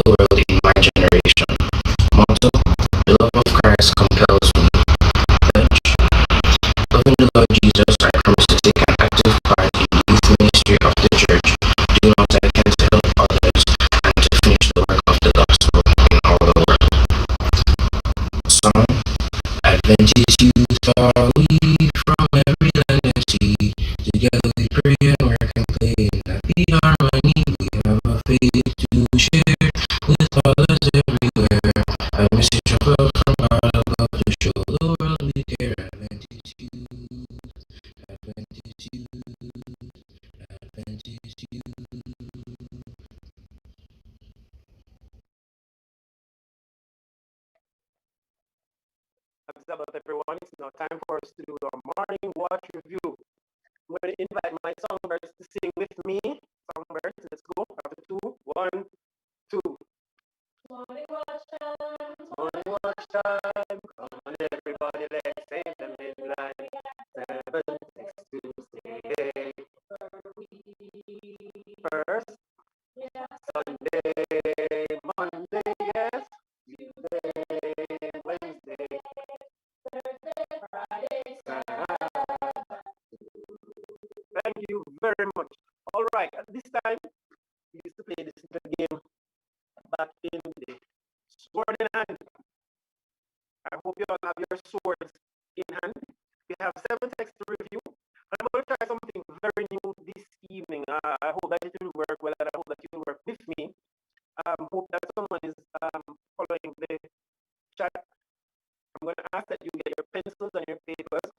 the world in my generation. Motto: the love of Christ compels me. Pledge: loving the Lord Jesus, I promise to take an active part in the youth ministry of the church, doing what I can to help others, and to finish the work of the gospel in all the world. Song: Adventist youth are we, from every land and sea. Together we pray and work and play in happy harmony. We have a faith to share with others everywhere. A message of love from God above to show the world we care. Adventist youth, Adventist youth, Adventist youth. About everyone, it's now time for us to do our morning watch review. I'm going to invite my songbirds to sing with me. Songbirds, let's go. After 2, 1, 2. Morning watch time, morning watch time. Come on, everybody, let's say the midnight. 7 next Tuesday. First, Sunday, Monday, yes. Tuesday, Wednesday, Thursday, Friday, Saturday. Thank you very much. All right, at this time, we used to play this little game back in the day. Sword in hand. I hope you all have your swords in hand. We have 7 texts to review. And I'm going to try something very new this evening. I hope that it will work well, and I hope that you will work with me. Hope that someone is following the chat. I'm going to ask that you get your pencils and your papers.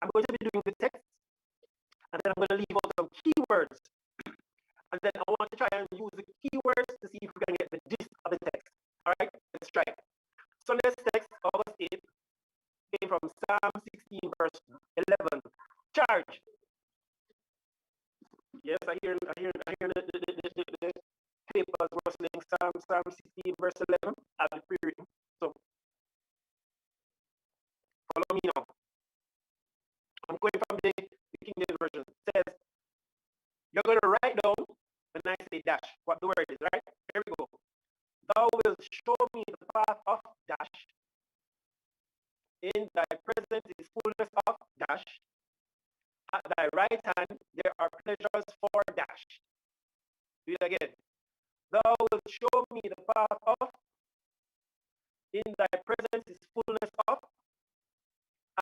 I'm going to be doing the text, and then I'm going to leave out some keywords. And then I want to try and use the keywords to see if we can get the gist of the text. All right, let's try. Sunday's text, August 8th, came from Psalm 16, verse 11. Charge. Yes, I hear the papers rustling. Psalm 16, verse 11. I'll be pre-reading. So, follow me now. I'm going from the King James Version. It says, you're going to write down when I say dash, what the word is, right? Here we go. Thou wilt show me the path of dash. In thy presence is fullness of dash. At thy right hand there are pleasures for dash. Do it again. Thou wilt show me the path of. In thy presence is fullness of.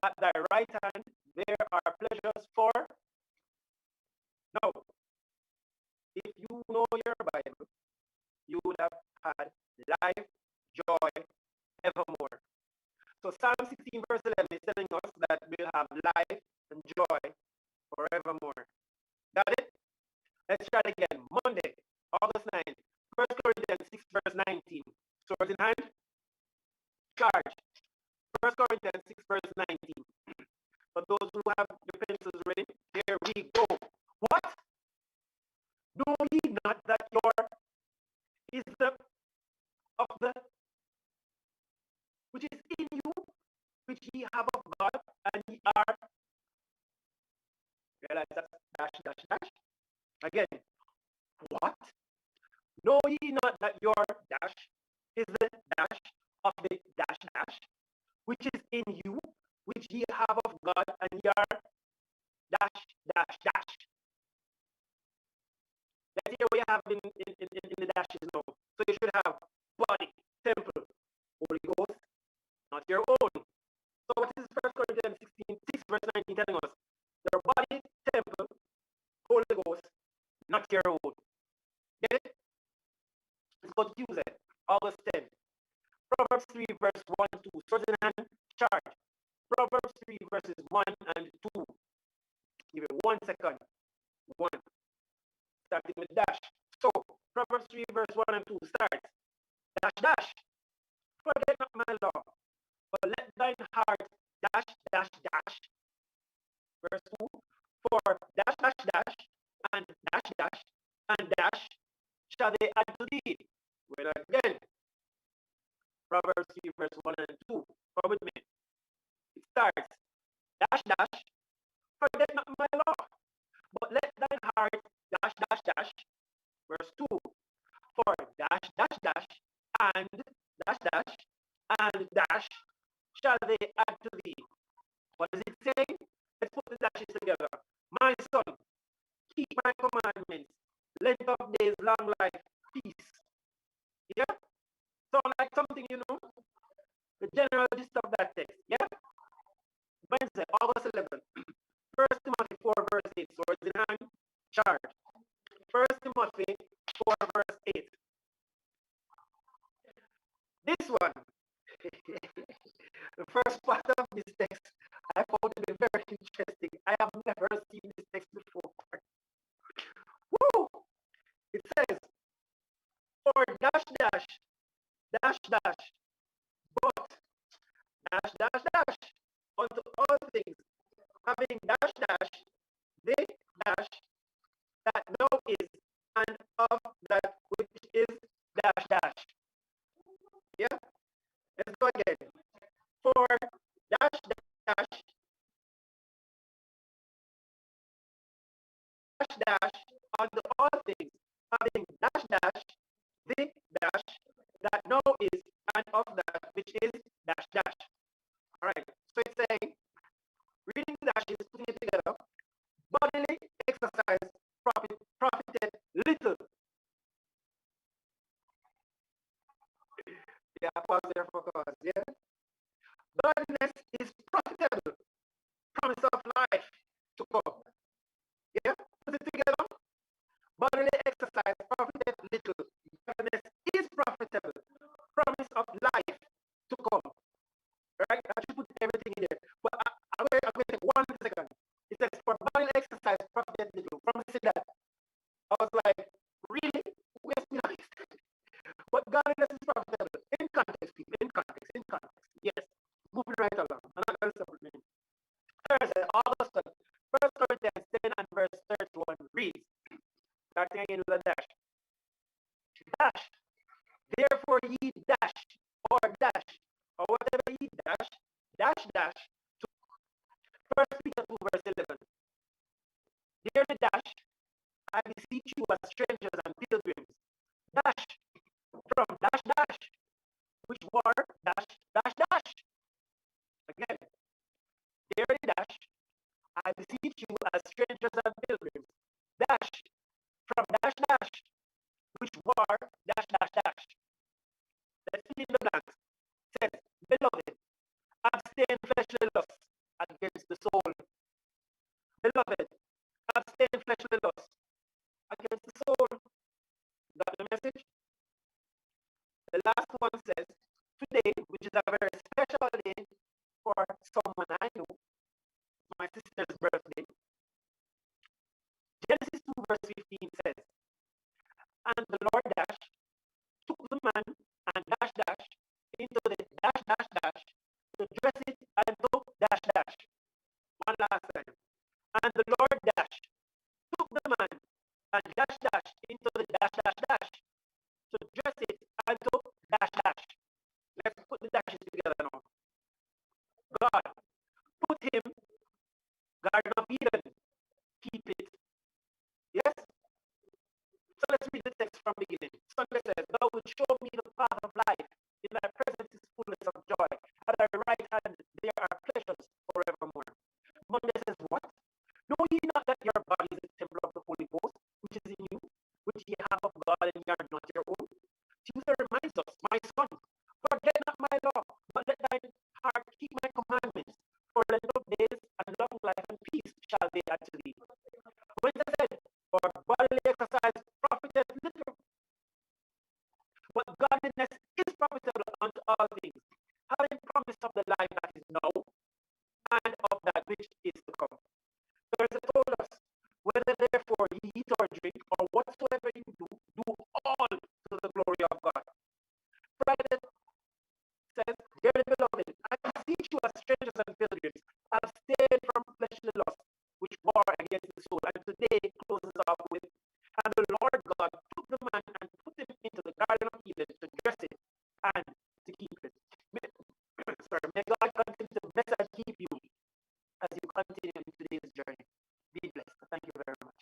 At thy right hand there are pleasures for. Now, if you know your Bible, you would have had life, joy, evermore. So Psalm 16 verse 11 is telling us that we'll have life and joy forevermore. Got it? Let's try it again. Monday, August 9th, 1 Corinthians 6 verse 19. Sword in hand. Charge. 1 Corinthians 6 verse 19. For those who have your pencils ready, here we go. What? Know ye not that your is the of the which is in you, which ye have of God, and ye are. Realize that dash, dash, dash. Again, what? Know ye not that your dash is the dash of the dash, dash, which is in you, which ye have of God, and ye are dash, dash, dash. Let's hear what you have in the dashes now. So you should have body, temple, Holy Ghost, not your own. So what is 1 Corinthians 16, 6 verse 19 telling us? Your body, temple, Holy Ghost, not your own. Get it? Let's go to Tuesday, August 10. Proverbs 3 verse 1 and 2. Swords in hand, charge. Proverbs 3 verses 1 and 2. Give it 1 second. 1. Starting with dash. So, Proverbs 3 verse 1 and 2 starts. Dash, dash. Forget not my law, but let thine heart dash, dash, dash. Verse 2. For dash, dash, dash, and dash, dash, and dash shall they add to thee. Well, again. Proverbs 3 verse 1 and 2. Come with me. It starts. Dash, dash. Forget not my law, but let thine heart dash, dash, dash. Verse 2. for dash dash dash and dash dash and dash shall they add to thee. What is it saying? Let's put the dashes together. My son, keep my commandments, length of days, long life, peace. Yeah? Sound like something, the general gist of that text. Yeah? Wednesday, August 11th. 1 Timothy 4, verse 8. Swords in hand, charge. 1 Timothy 4, verse 8. This one, the first part of this text, I found to be very interesting. I have never seen this text before. Woo! It says, for dash dash, dash dash, but dash dash dash, unto all things, having dash dash, the dash that now is, and of that which is dash dash. Yeah? Let's go again. For dash dash dash dash unto all things, having dash dash, the dash that now is, and of that which is dash dash. All right. So it's saying, reading the dashes, putting it together, bodily exercise profited little. Yeah, pause there for cause. Yeah. Godliness is profitable, promise of life to come. Yeah, put it together. Bodily exercise profited little. Godliness is profitable, promise of life to come. Right? I just put everything in there. But I'm going to take 1 second. It says, for bodily exercise profited little. Promise that. I was like, really? Yes, nice. But godliness is profitable. In context, people. In context. In context. Yes. Moving right along. I'm not going to supplement. Thursday, August 1 Corinthians 10 and verse 31 reads, starting again with a dash. Dash. Therefore ye dash, or dash, or whatever ye dash, dash dash, to 1 Peter 2 verse 11. Dearly dash, I beseech you as strangers and pilgrims, dash, from dash dash, which were dash dash dash. Again, dearly dash, I beseech you as strangers and pilgrims, dash, from dash dash, which were dash dash dash. Let's fill in the blanks. It says, beloved, abstain fleshly lusts against the soul. Beloved, abstain fleshly lusts against the soul. Got the message? The last one says, today, which is a very special day for someone I know, my sister's birthday. Genesis 2 verse 15 says, and the Lord dash took the man and dash dash into the dash dash dash to dress it unto dash dash. One last time. And the Lord dash took the man and dash dash into the dash dash dash to dress it unto dash dash. Let's put the dashes together now. God put him, Garden of Eden, keep it. Yes? So let's read the text from beginning. Sunday says, thou wilt show me the path of life. In thy presence is fullness of joy. At thy right hand there are pleasures forevermore. Monday says, what? Know ye not that your body is a temple of the Holy Ghost, which is in you, which ye have of God, and ye are not your own? Tuesday reminds us, my son, forget not my law, but let thine heart keep my commandments. For length of days and long life and peace shall they add to thee. Wednesday said, for bodily exercise profiteth little, but godliness is profitable unto all things, having promise of the life that is now and of that which is to come. Thursday told us, whether therefore ye eat or drink, or whatsoever you do, do all to the glory of God. Friday says, dearly beloved, I beseech you as strangers and pilgrims, abstain from fleshly lusts, which war against the soul. And today closes off with, and the Lord God took the man and put him into the Garden of Eden to dress it and to keep it. May God continue to bless and keep you as you continue in today's journey. Be blessed. Thank you very much.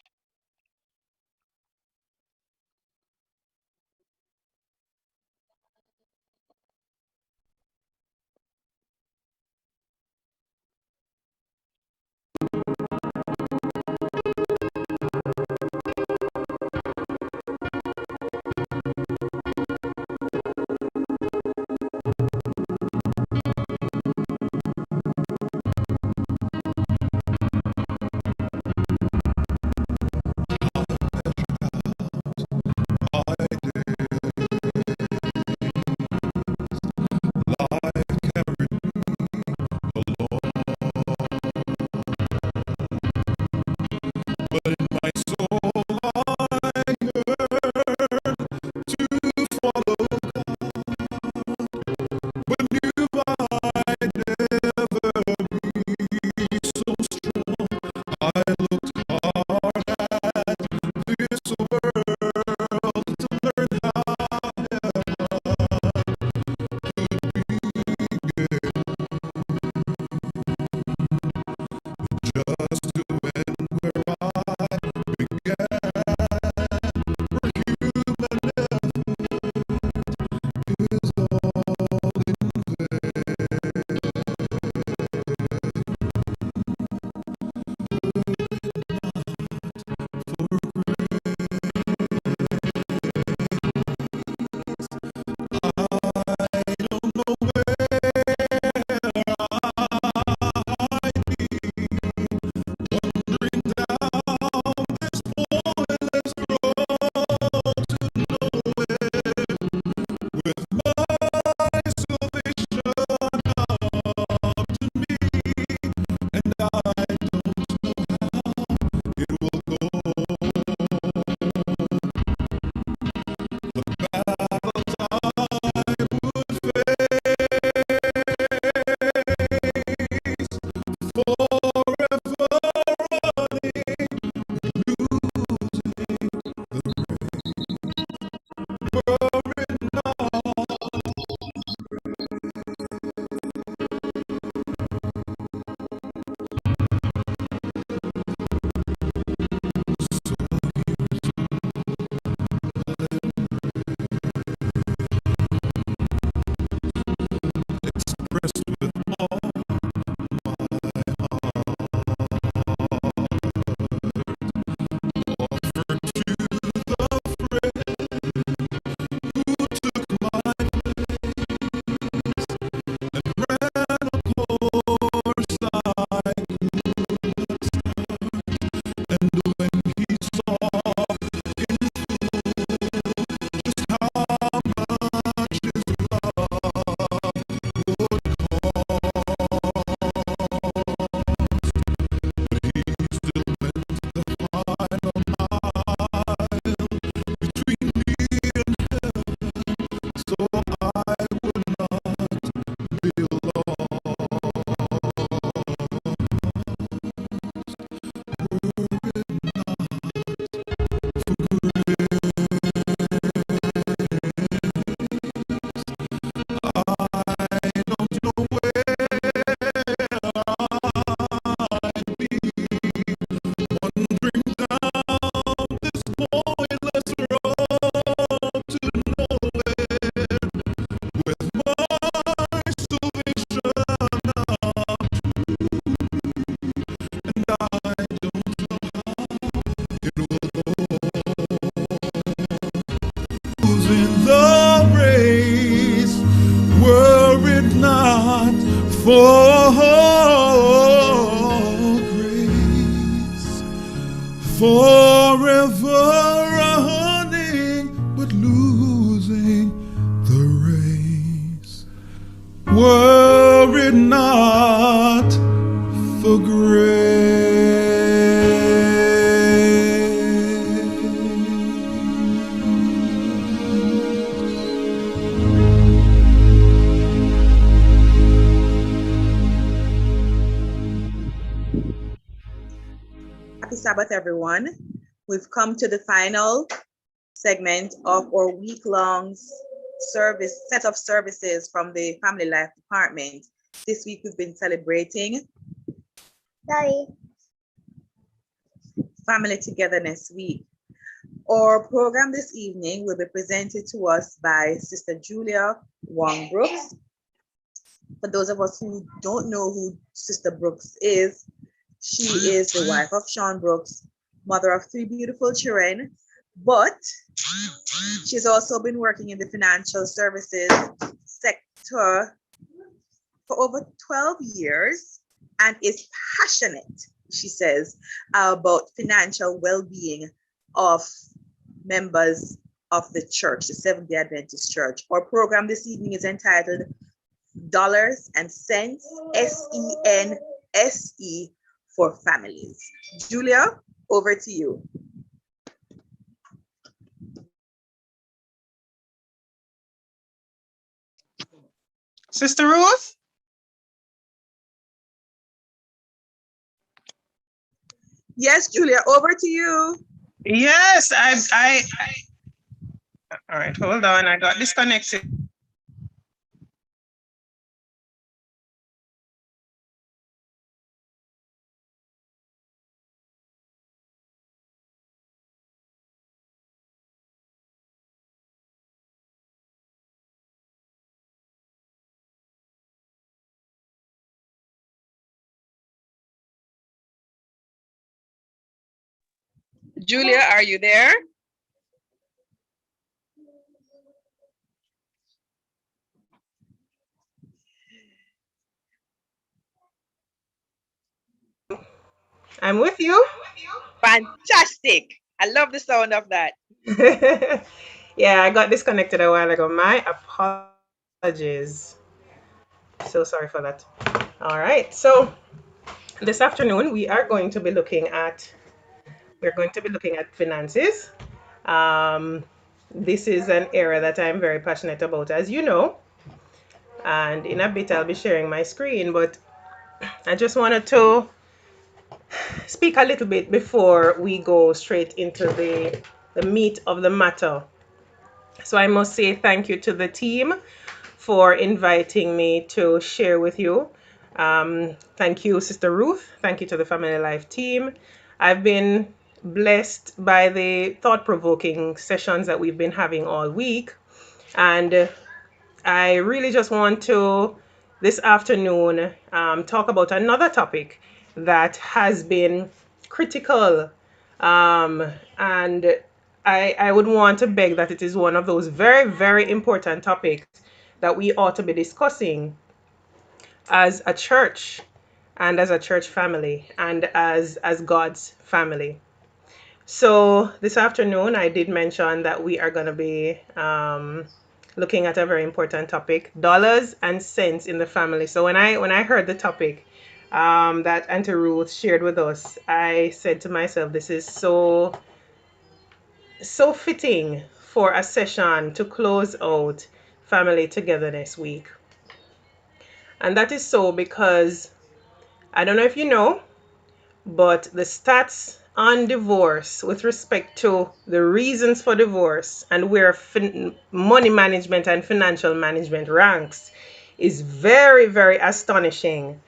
for grace, forever running but losing the race. Were it not for grace. Happy Sabbath, everyone. We've come to the final segment of our week-long set of services from the Family Life Department. This week we've been celebrating Family Togetherness Week. Our program this evening will be presented to us by Sister Julia Wong Brooks. For those of us who don't know who Sister Brooks is, she is the wife of Sean Brooks, mother of 3 beautiful children, but she's also been working in the financial services sector for over 12 years and is passionate, she says, about financial well-being of members of the church, the Seventh-day Adventist Church. Our program this evening is entitled Dollars and Cents, SENSE, for families. Julia, over to you. Sister Ruth? Yes, Julia, over to you. Yes, I all right, hold on. I got disconnected. Julia, are you there? I'm with you. Fantastic. I love the sound of that. Yeah, I got disconnected a while ago. My apologies. So sorry for that. All right. So this afternoon we're going to be looking at finances. This is an area that I'm very passionate about, as you know. And in a bit I'll be sharing my screen, but I just wanted to speak a little bit before we go straight into the meat of the matter. So I must say thank you to the team for inviting me to share with you. Thank you, Sister Ruth. Thank you to the Family Life team. I've been blessed by the thought-provoking sessions that we've been having all week. And I really just want to, this afternoon, talk about another topic that has been critical. And I would want to beg that it is one of those very, very important topics that we ought to be discussing as a church and as a church family and as God's family. So this afternoon, I did mention that we are going to be looking at a very important topic: dollars and cents in the family. So when I heard the topic that Auntie Ruth shared with us, I said to myself, this is so fitting for a session to close out Family Togetherness Week. And that is so because I don't know if you know, but the stats on divorce with respect to the reasons for divorce and where money management and financial management ranks is very, very astonishing.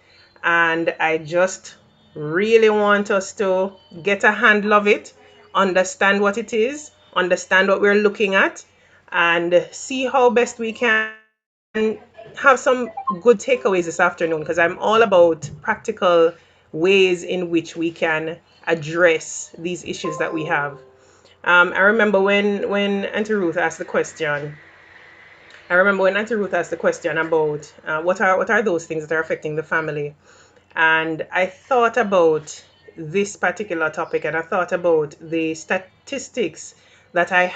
And I just really want us to get a handle of it, understand what it is, understand what we're looking at, and see how best we can have some good takeaways this afternoon, because I'm all about practical ways in which we can address these issues that we have. I remember when Auntie Ruth asked the question, I remember when Auntie Ruth asked the question about what are those things that are affecting the family, and I thought about this particular topic, and I thought about the statistics that I've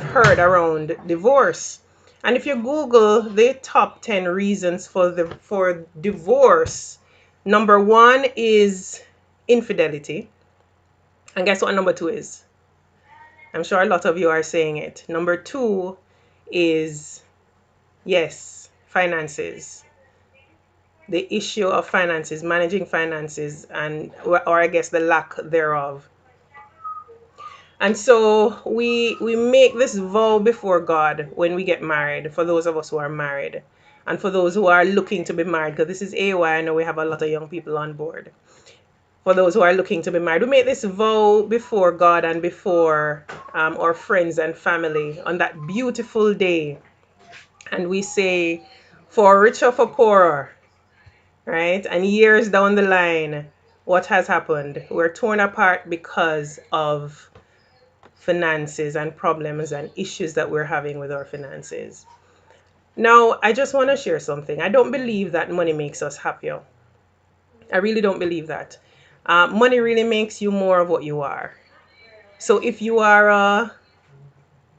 heard around divorce. And if you Google the top 10 reasons for divorce, number one is infidelity. And guess what number two is? I'm sure a lot of you are saying it. Number two is, yes, finances. The issue of finances, managing finances, and or I guess the lack thereof. And so we make this vow before God when we get married, for those of us who are married. And for those who are looking to be married, because this is AY, I know we have a lot of young people on board. For those who are looking to be married, we make this vow before God and before our friends and family on that beautiful day. And we say, for richer, for poorer, right? And years down the line, what has happened? We're torn apart because of finances and problems and issues that we're having with our finances. Now, I just want to share something. I don't believe that money makes us happier. I really don't believe that. Money really makes you more of what you are. So if you are a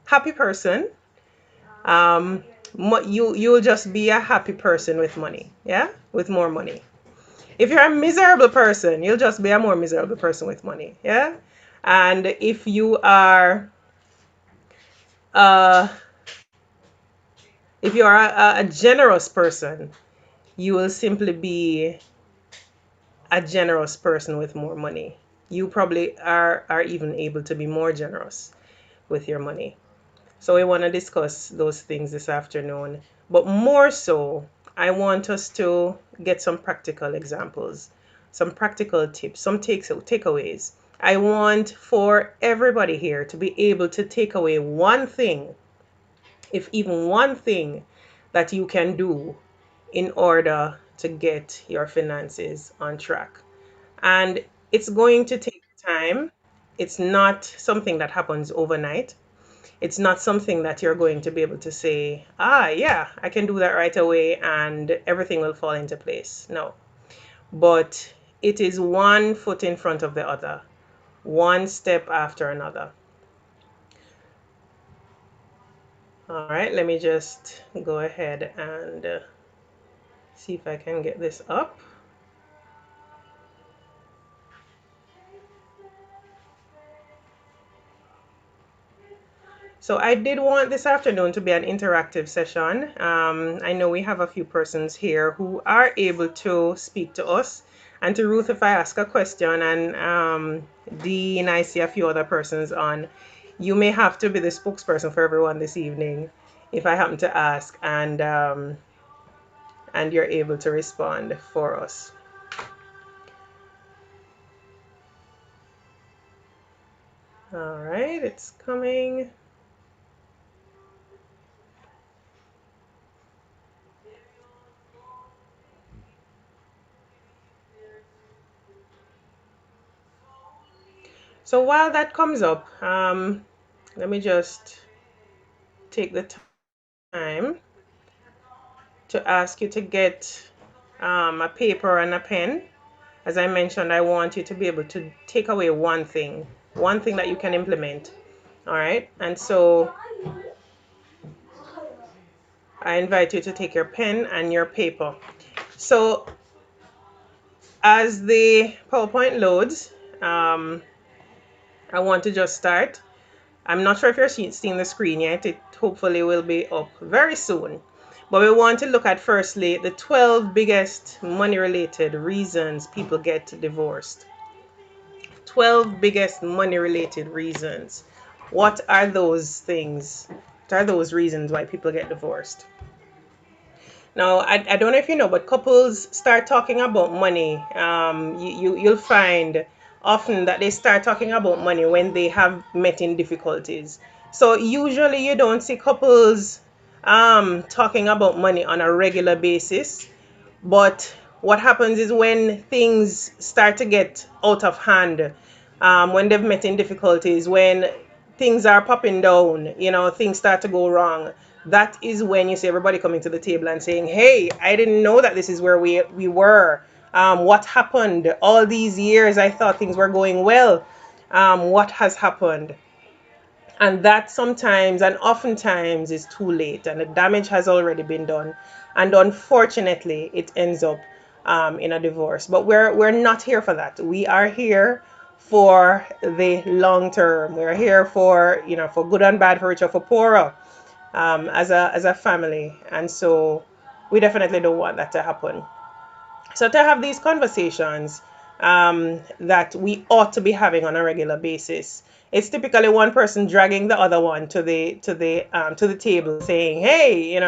happy person, um, you'll just be a happy person with money, yeah, with more money. If you're a miserable person, you'll just be a more miserable person with money, yeah. And if you are uh, a generous person, you will simply be a generous person with more money. You probably are even able to be more generous with your money. So we want to discuss those things this afternoon. But more so, I want us to get some practical examples, some practical tips, some takeaways. I want for everybody here to be able to take away one thing, if even one thing, that you can do in order to get your finances on track. And it's going to take time. It's not something that happens overnight. It's not something that you're going to be able to say, yeah, I can do that right away and everything will fall into place. No. But it is one foot in front of the other, one step after another. All right, let me just go ahead and see if I can get this up. So I did want this afternoon to be an interactive session. I know we have a few persons here who are able to speak to us. And to Ruth, if I ask a question, and Dean, I see a few other persons on, you may have to be the spokesperson for everyone this evening if I happen to ask, and you're able to respond for us. All right, it's coming. So while that comes up, let me just take the time to ask you to get a paper and a pen. As I mentioned, I want you to be able to take away one thing that you can implement. All right. And so I invite you to take your pen and your paper. So as the PowerPoint loads, I want to just start. I'm not sure if you're seeing the screen yet. It hopefully will be up very soon. But we want to look at firstly the 12 biggest money-related reasons people get divorced. 12 biggest money-related reasons. What are those things? What are those reasons why people get divorced? Now, I don't know if you know, but couples start talking about money. You'll find often that they start talking about money when they have met in difficulties. So usually you don't see couples talking about money on a regular basis. But what happens is when things start to get out of hand, when they've met in difficulties, when things are popping down, things start to go wrong, that is when you see everybody coming to the table and saying, hey, I didn't know that this is where we were. What happened? All these years I thought things were going well. What has happened? And that sometimes and oftentimes is too late, and the damage has already been done. And unfortunately, it ends up in a divorce. But we're not here for that. We are here for the long term. We're here for, for good and bad, for richer, for poorer, as a family. And so we definitely don't want that to happen. So to have these conversations that we ought to be having on a regular basis, it's typically one person dragging the other one to the table, saying, "Hey,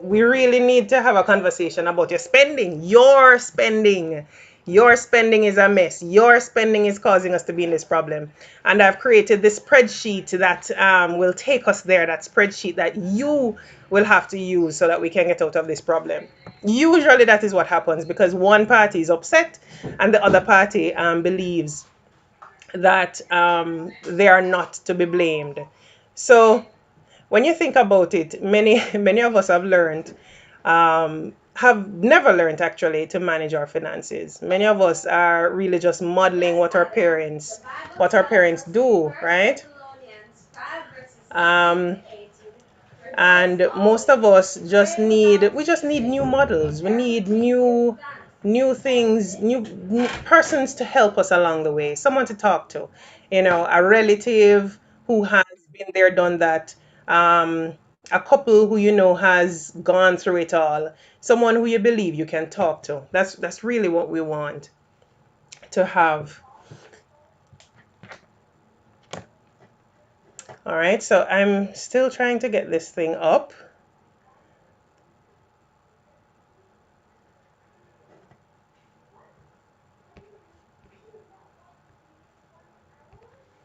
we really need to have a conversation about your spending. Your spending. Your spending is a mess. Your spending is causing us to be in this problem." And I've created this spreadsheet that will take us there, that spreadsheet that you will have to use so that we can get out of this problem. Usually that is what happens, because one party is upset and the other party believes that they are not to be blamed. So when you think about it, many many of us have never learned actually to manage our finances. Many of us are really just modeling what our parents do, right? Um, and most of us just need new models. We need new things, new persons to help us along the way, someone to talk to, a relative who has been there, done that, a couple who has gone through it all, someone who you believe you can talk to. That's really what we want to have. All right, so I'm still trying to get this thing up.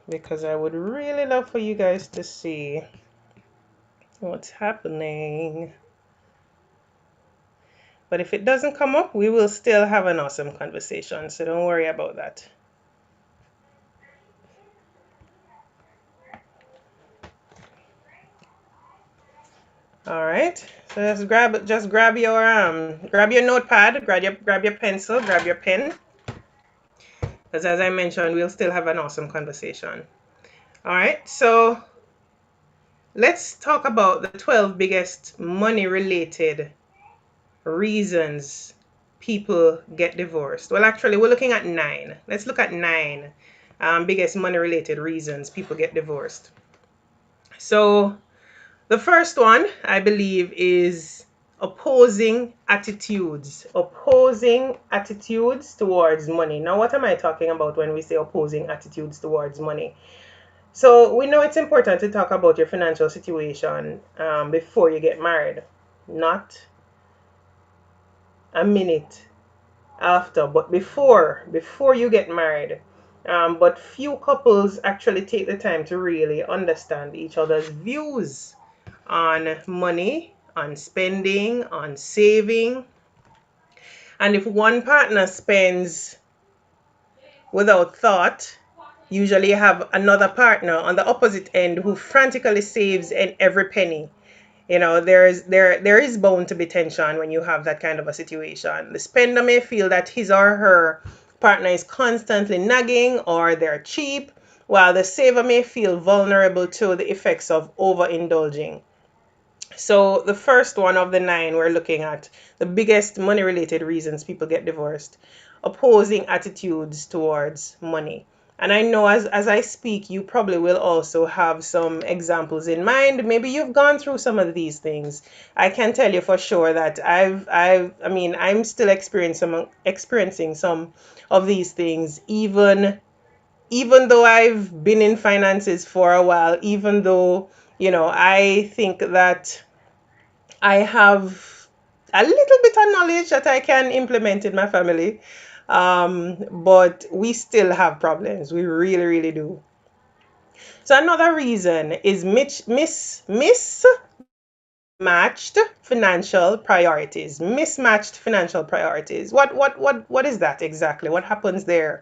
Because I would really love for you guys to see what's happening. But if it doesn't come up, we will still have an awesome conversation, so don't worry about that. All right, so just grab your notepad, grab your pencil, grab your pen, because as I mentioned, we'll still have an awesome conversation. All right, so let's talk about the 12 biggest money-related reasons people get divorced. Well, actually, we're looking at 9. Let's look at 9 biggest money-related reasons people get divorced. So the first one, I believe, is opposing attitudes. Opposing attitudes towards money. Now, what am I talking about when we say opposing attitudes towards money? So we know it's important to talk about your financial situation before you get married, not a minute after, but before you get married. But few couples actually take the time to really understand each other's views on money, on spending, on saving. And if one partner spends without thought, usually you have another partner on the opposite end who frantically saves in every penny. There is bound to be tension when you have that kind of a situation. The spender may feel that his or her partner is constantly nagging or they're cheap, while the saver may feel vulnerable to the effects of overindulging. So the first one of the 9 we're looking at, the biggest money-related reasons people get divorced: opposing attitudes towards money. And I know as I speak, you probably will also have some examples in mind. Maybe you've gone through some of these things. I can tell you for sure that I'm still experiencing some of these things, even though I've been in finances for a while, even though, I think that I have a little bit of knowledge that I can implement in my family. But we still have problems. We really, really do. So another reason is mismatched financial priorities. Mismatched financial priorities. What is that exactly? What happens there?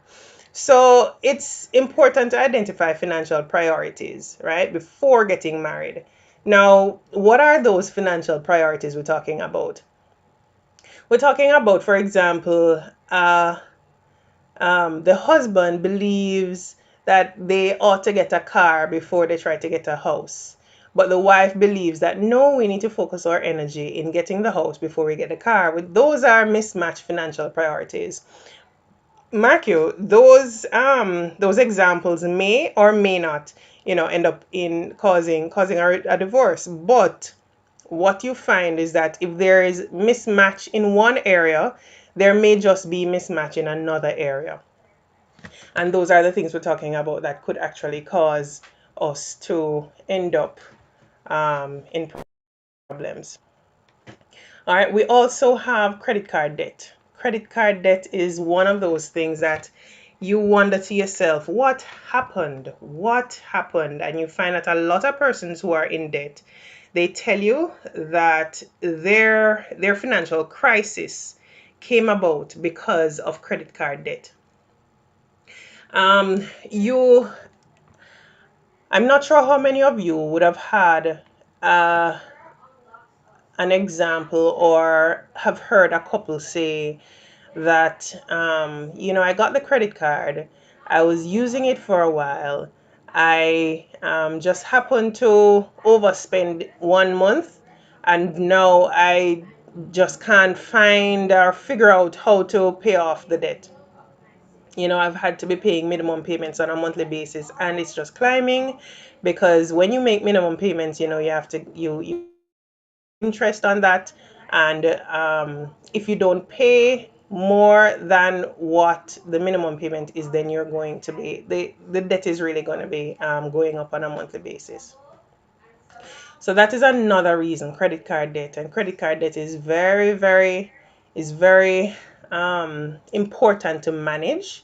So it's important to identify financial priorities, right, before getting married. Now, what are those financial priorities we're talking about? We're talking about, for example, the husband believes that they ought to get a car before they try to get a house. But the wife believes that no, we need to focus our energy in getting the house before we get the car. Those are mismatched financial priorities. Mark you, those examples may or may not, end up in causing a divorce. But what you find is that if there is mismatch in one area, there may just be mismatch in another area. And those are the things we're talking about that could actually cause us to end up in problems. All right, we also have credit card debt. Credit card debt is one of those things that you wonder to yourself, what happened? What happened? And you find that a lot of persons who are in debt, they tell you that their financial crisis came about because of credit card debt. You I'm not sure how many of you would have had uh, an example or have heard a couple say that, I got the credit card, I was using it for a while, I just happened to overspend 1 month, and now I just can't find or figure out how to pay off the debt. I've had to be paying minimum payments on a monthly basis, and it's just climbing because when you make minimum payments, you have to you interest on that, and if you don't pay more than what the minimum payment is, then you're going to be the debt is really going to be going up on a monthly basis. So that is another reason, credit card debt. And credit card debt is very important to manage,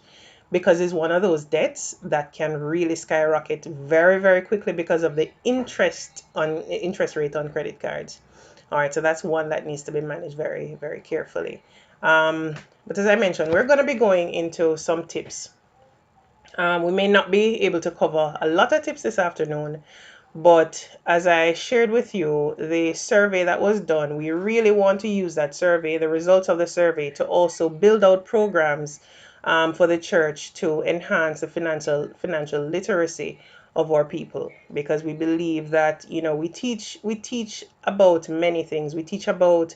because it's one of those debts that can really skyrocket very, very quickly because of the interest rate on credit cards. All right, so that's one that needs to be managed very, very carefully. But as I mentioned, we're going to be going into some tips. We may not be able to cover a lot of tips this afternoon, but as I shared with you, the survey that was done, we really want to use that survey, the results of the survey, to also build out programs for the church to enhance the financial literacy of our people, because we believe that we teach about many things. We teach about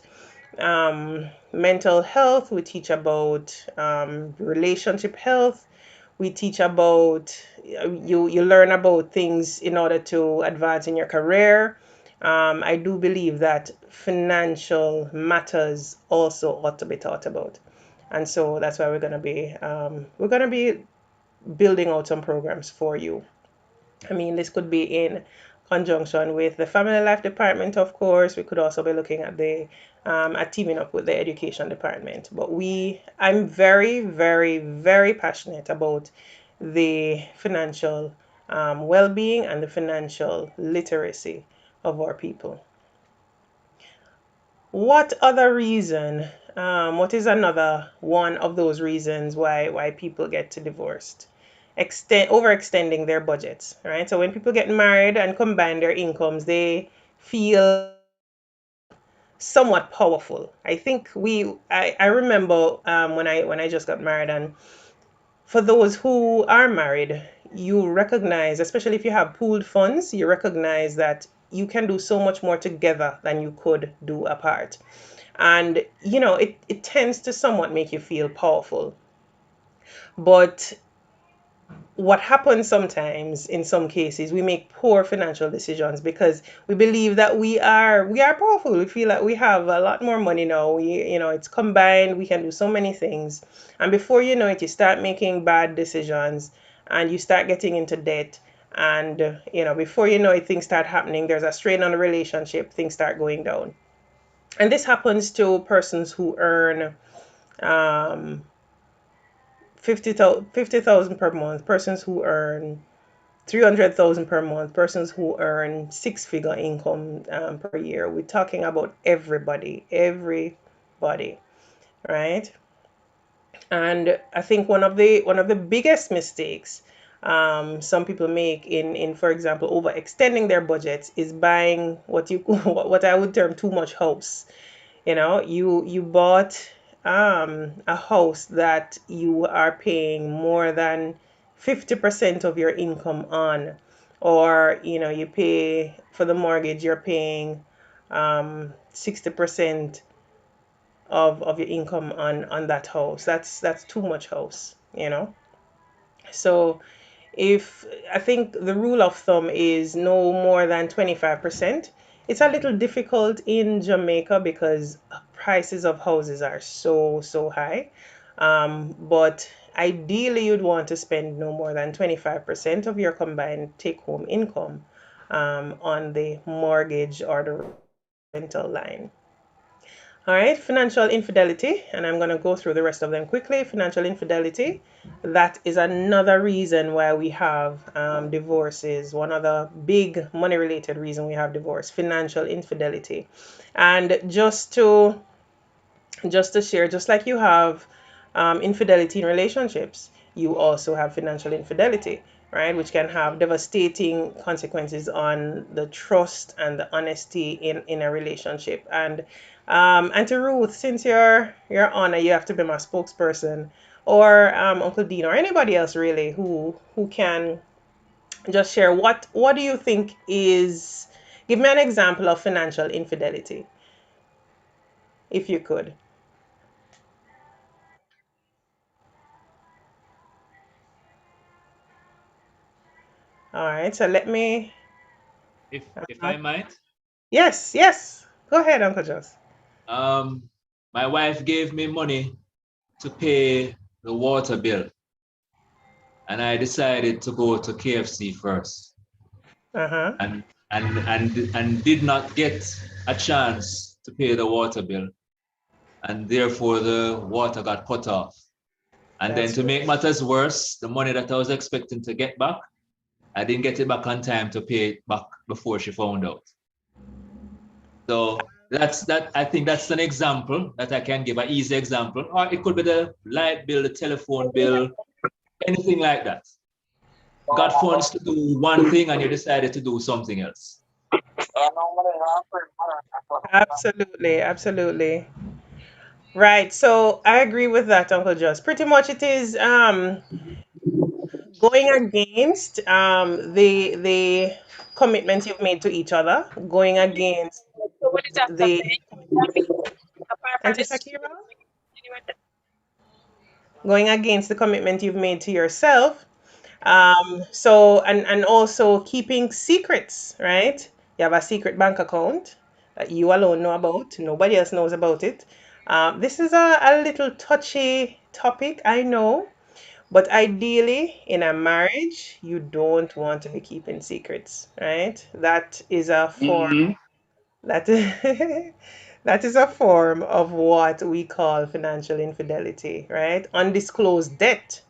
mental health. We teach about relationship health. We teach about you learn about things in order to advance in your career. I do believe that financial matters also ought to be taught about, and so that's why we're gonna be building out some programs for you. I mean, this could be in conjunction with the family life department, of course. We could also be looking at at teaming up with the education department. But I'm very, very, very passionate about the financial well-being and the financial literacy of our people. What other reason? What is another one of those reasons why people get divorced? Overextending their budgets, right? So when people get married and combine their incomes, they feel somewhat powerful. I remember when I just got married, and for those who are married, you recognize, especially if you have pooled funds, you recognize that you can do so much more together than you could do apart. And it tends to somewhat make you feel powerful. But what happens sometimes, in some cases, we make poor financial decisions because we believe that we are powerful. We feel like we have a lot more money now. It's combined, we can do so many things, and before you know it, you start making bad decisions and you start getting into debt. And before you know it, things start happening. There's a strain on the relationship, things start going down. And this happens to persons who earn um 50,000 per month, persons who earn 300,000 per month, persons who earn six-figure income per year. We're talking about everybody, right? And I think one of the biggest mistakes some people make in, for example, overextending their budgets is buying what you what I would term too much house. You bought a house that you are paying more than 50% of your income on, or you pay for the mortgage, you're paying 60% of your income on that house. That's too much house. So if I think the rule of thumb is no more than 25%. It's a little difficult in Jamaica because prices of houses are so high. But ideally, you'd want to spend no more than 25% of your combined take home income on the mortgage or the rental line. All right, financial infidelity, and I'm going to go through the rest of them quickly. Financial infidelity, that is another reason why we have divorces. One other big money related reason we have divorce, financial infidelity. And just to share, just like you have infidelity in relationships, you also have financial infidelity, right? Which can have devastating consequences on the trust and the honesty in a relationship. And to Ruth, since you're on, you have to be my spokesperson, or Uncle Dean, or anybody else really who can just share what do you think is. Give me an example of financial infidelity, if you could. All right, so let me. If I might, Yes, yes. Go ahead, Uncle Joss. um, my wife gave me money to pay the water bill, and I decided to go to KFC first, Uh-huh. and and did not get a chance to pay the water bill, and therefore the water got cut off. And then That's to make right. matters worse, the money that I was expecting to get back, I didn't get it back on time to pay it back before she found out. So that's that. I think that's an example that I can give, an easy example, or it could be the light bill, the telephone bill, anything like that. Got funds to do one thing and you decided to do something else. Absolutely, absolutely. Right. So I agree with that, Uncle Joss. Pretty much it is going against the commitments you've made to each other, going against the Auntie Shakira, going against the commitment you've made to yourself. So and also keeping secrets, right? You have a secret bank account that you alone know about. Nobody else knows about it. This is a little touchy topic, I know, but ideally in a marriage, you don't want to be keeping secrets, right? That is a form Mm-hmm. that that is a form of what we call financial infidelity, right? Undisclosed debt.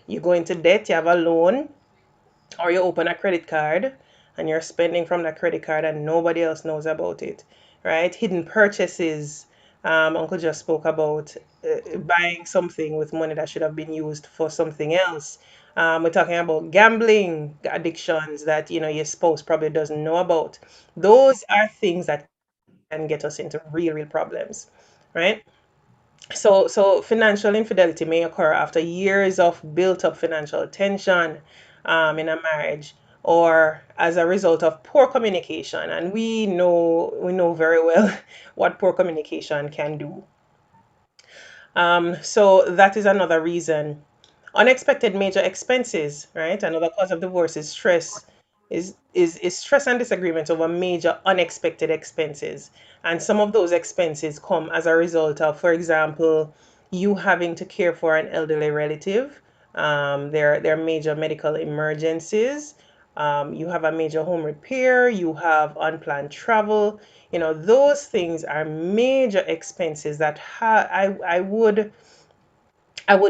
You go into debt, you have a loan, or you open a credit card and you're spending from that credit card and nobody else knows about it, right? Hidden purchases. Uncle just spoke about buying something with money that should have been used for something else. We're talking about gambling addictions that your spouse probably doesn't know about. Those are things that can get us into real problems, right? So financial infidelity may occur after years of built up financial tension in a marriage, or as a result of poor communication. And we know very well what poor communication can do. So that is another reason. Unexpected major expenses, right? Another cause of divorce is stress, is stress and disagreement over major unexpected expenses. And some of those expenses come as a result of, for example, you having to care for an elderly relative. There are major medical emergencies. You have a major home repair. You have unplanned travel. Those things are major expenses that I would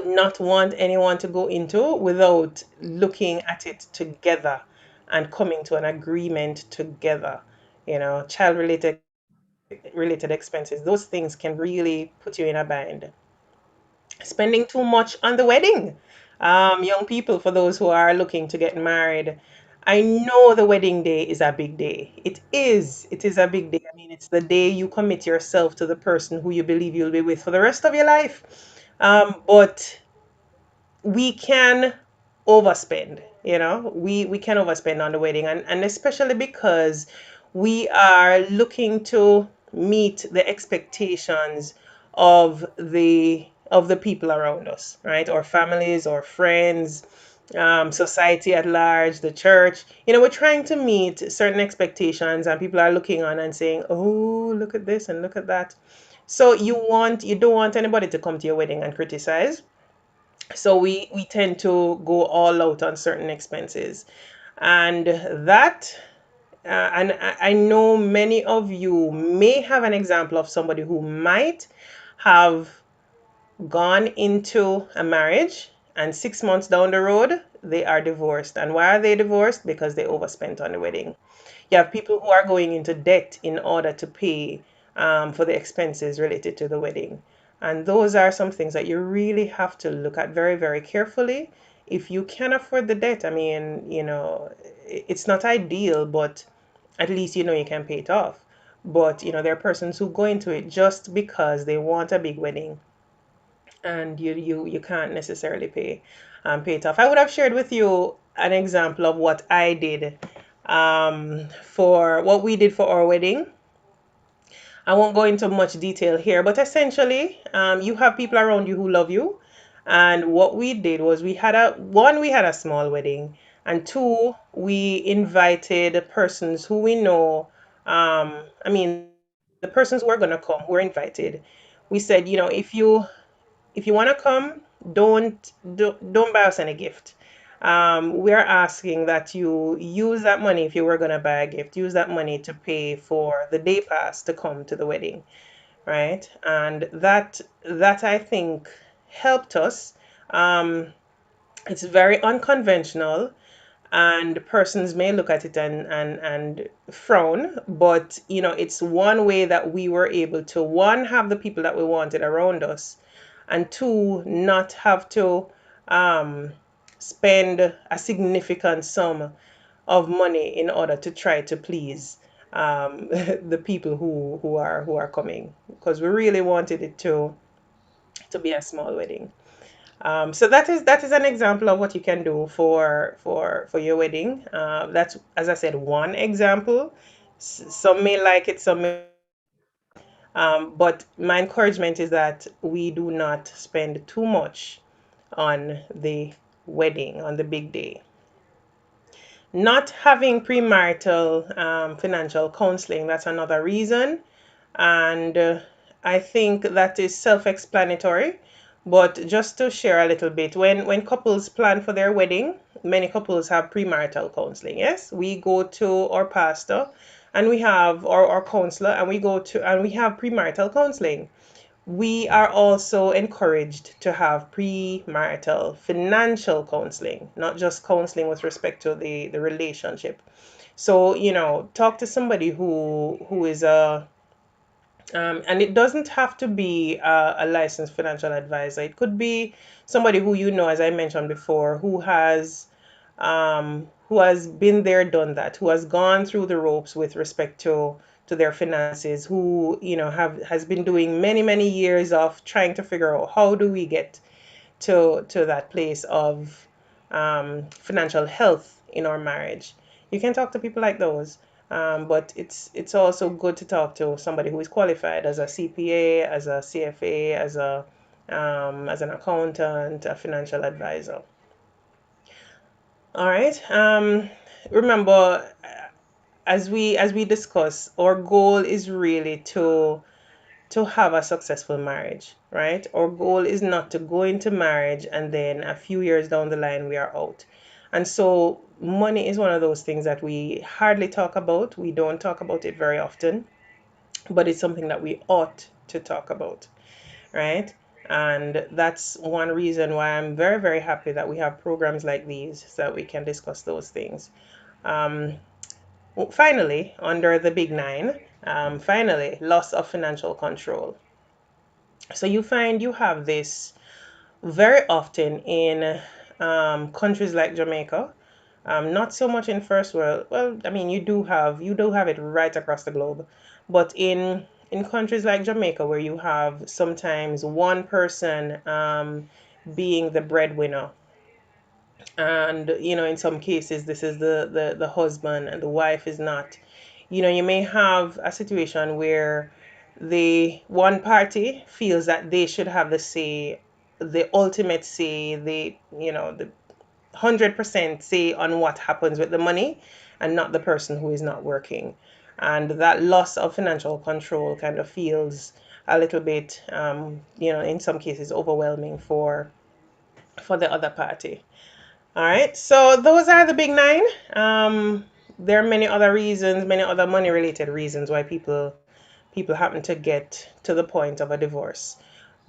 not want anyone to go into without looking at it together and coming to an agreement together. Child related expenses, those things can really put you in a bind. spending too much on the wedding. Young people, for those who are looking to get married, I know the wedding day is a big day. It is. It is a big day. I mean, it's the day you commit yourself to the person who you believe you'll be with for the rest of your life. But we can overspend, we can overspend on the wedding, and especially because we are looking to meet the expectations of the people around us, right? Our families, our friends, society at large, the church. We're trying to meet certain expectations, and people are looking on and saying, oh, look at this and look at that. So you don't want anybody to come to your wedding and criticize, so we tend to go all out on certain expenses, and that and I know many of you may have an example of somebody who might have gone into a marriage, and 6 months down the road they are divorced. And why are they divorced? Because they overspent on the wedding. You have people who are going into debt in order to pay for the expenses related to the wedding. And those are some things that you really have to look at very, very carefully. If you can afford the debt, I mean, it's not ideal, but at least you can pay it off. But there are persons who go into it just because they want a big wedding, and you can't necessarily pay it off. I would have shared with you an example of what I did, for what we did for our wedding. I won't go into much detail here, but essentially, you have people around you who love you. And what we did was, we had a small wedding, and two, we invited persons who we know. I mean, the persons who are gonna come, who are invited. We said, if you want to come, don't buy us any gift. We're asking that you use that money. If you were going to buy a gift, use that money to pay for the day pass to come to the wedding, right? And that I think helped us. Um, it's very unconventional, and persons may look at it and frown, but it's one way that we were able to, one, have the people that we wanted around us, and two, not have to um, spend a significant sum of money in order to try to please the people who are coming, because we really wanted it to be a small wedding. So that is an example of what you can do for your wedding. That's, as I said, one example. Some may like it, some may not like it. But my encouragement is that we do not spend too much on the wedding, on the big day. Not having premarital financial counseling, that's another reason. And I think that is self-explanatory. But just to share a little bit, when couples plan for their wedding, many couples have premarital counseling. Yes, we go to our pastor, and we have our counselor, and we have premarital counseling. We are also encouraged to have premarital financial counseling, not just counseling with respect to the relationship. So, talk to somebody who is and it doesn't have to be a licensed financial advisor. It could be somebody who, as I mentioned before, who has been there, done that, who has gone through the ropes with respect to their finances, who have has been doing many, many years of trying to figure out, how do we get to that place of financial health in our marriage. You can talk to people like those, but it's also good to talk to somebody who is qualified as a CPA, as a CFA, as an accountant, a financial advisor. All right. Remember, as we discuss, our goal is really to have a successful marriage, right? Our goal is not to go into marriage and then a few years down the line we are out. And so money is one of those things that we hardly talk about. We don't talk about it very often, but it's something that we ought to talk about, right? And that's one reason why I'm very, very happy that we have programs like these so that we can discuss those things. Um, Finally, under the big nine, finally, loss of financial control. So you find you have this very often in countries like Jamaica, not so much in first world. Well, I mean, you do have it right across the globe, but in countries like Jamaica, where you have sometimes one person being the breadwinner, and in some cases this is the husband and the wife is not. You may have a situation where the one party feels that they should have the ultimate say, the 100% say on what happens with the money, and not the person who is not working. And that loss of financial control kind of feels a little bit, in some cases overwhelming for the other party. All right, so those are the big nine. There are many other reasons, many other money related reasons why people happen to get to the point of a divorce.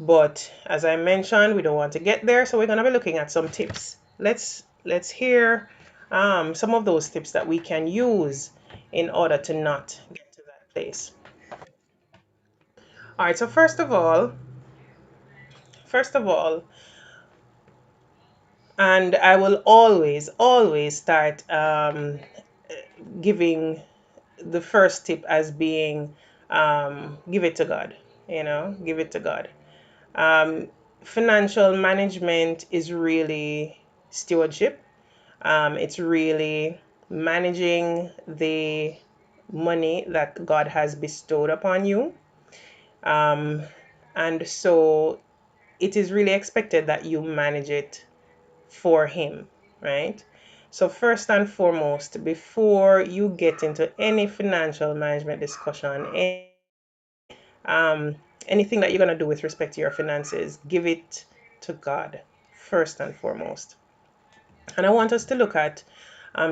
But as I mentioned, we don't want to get there, so we're gonna be looking at some tips. Let's hear some of those tips that we can use in order to not get to that place. All right, so first of all, and I will always start giving the first tip as being give it to God. Give it to God. Um, Financial management is really stewardship. It's really managing the money that God has bestowed upon you. Um, and so it is really expected that you manage it for Him, right? So, first and foremost, before you get into any financial management discussion, um, anything that you're going to do with respect to your finances, give it to God first and foremost. And I want us to look at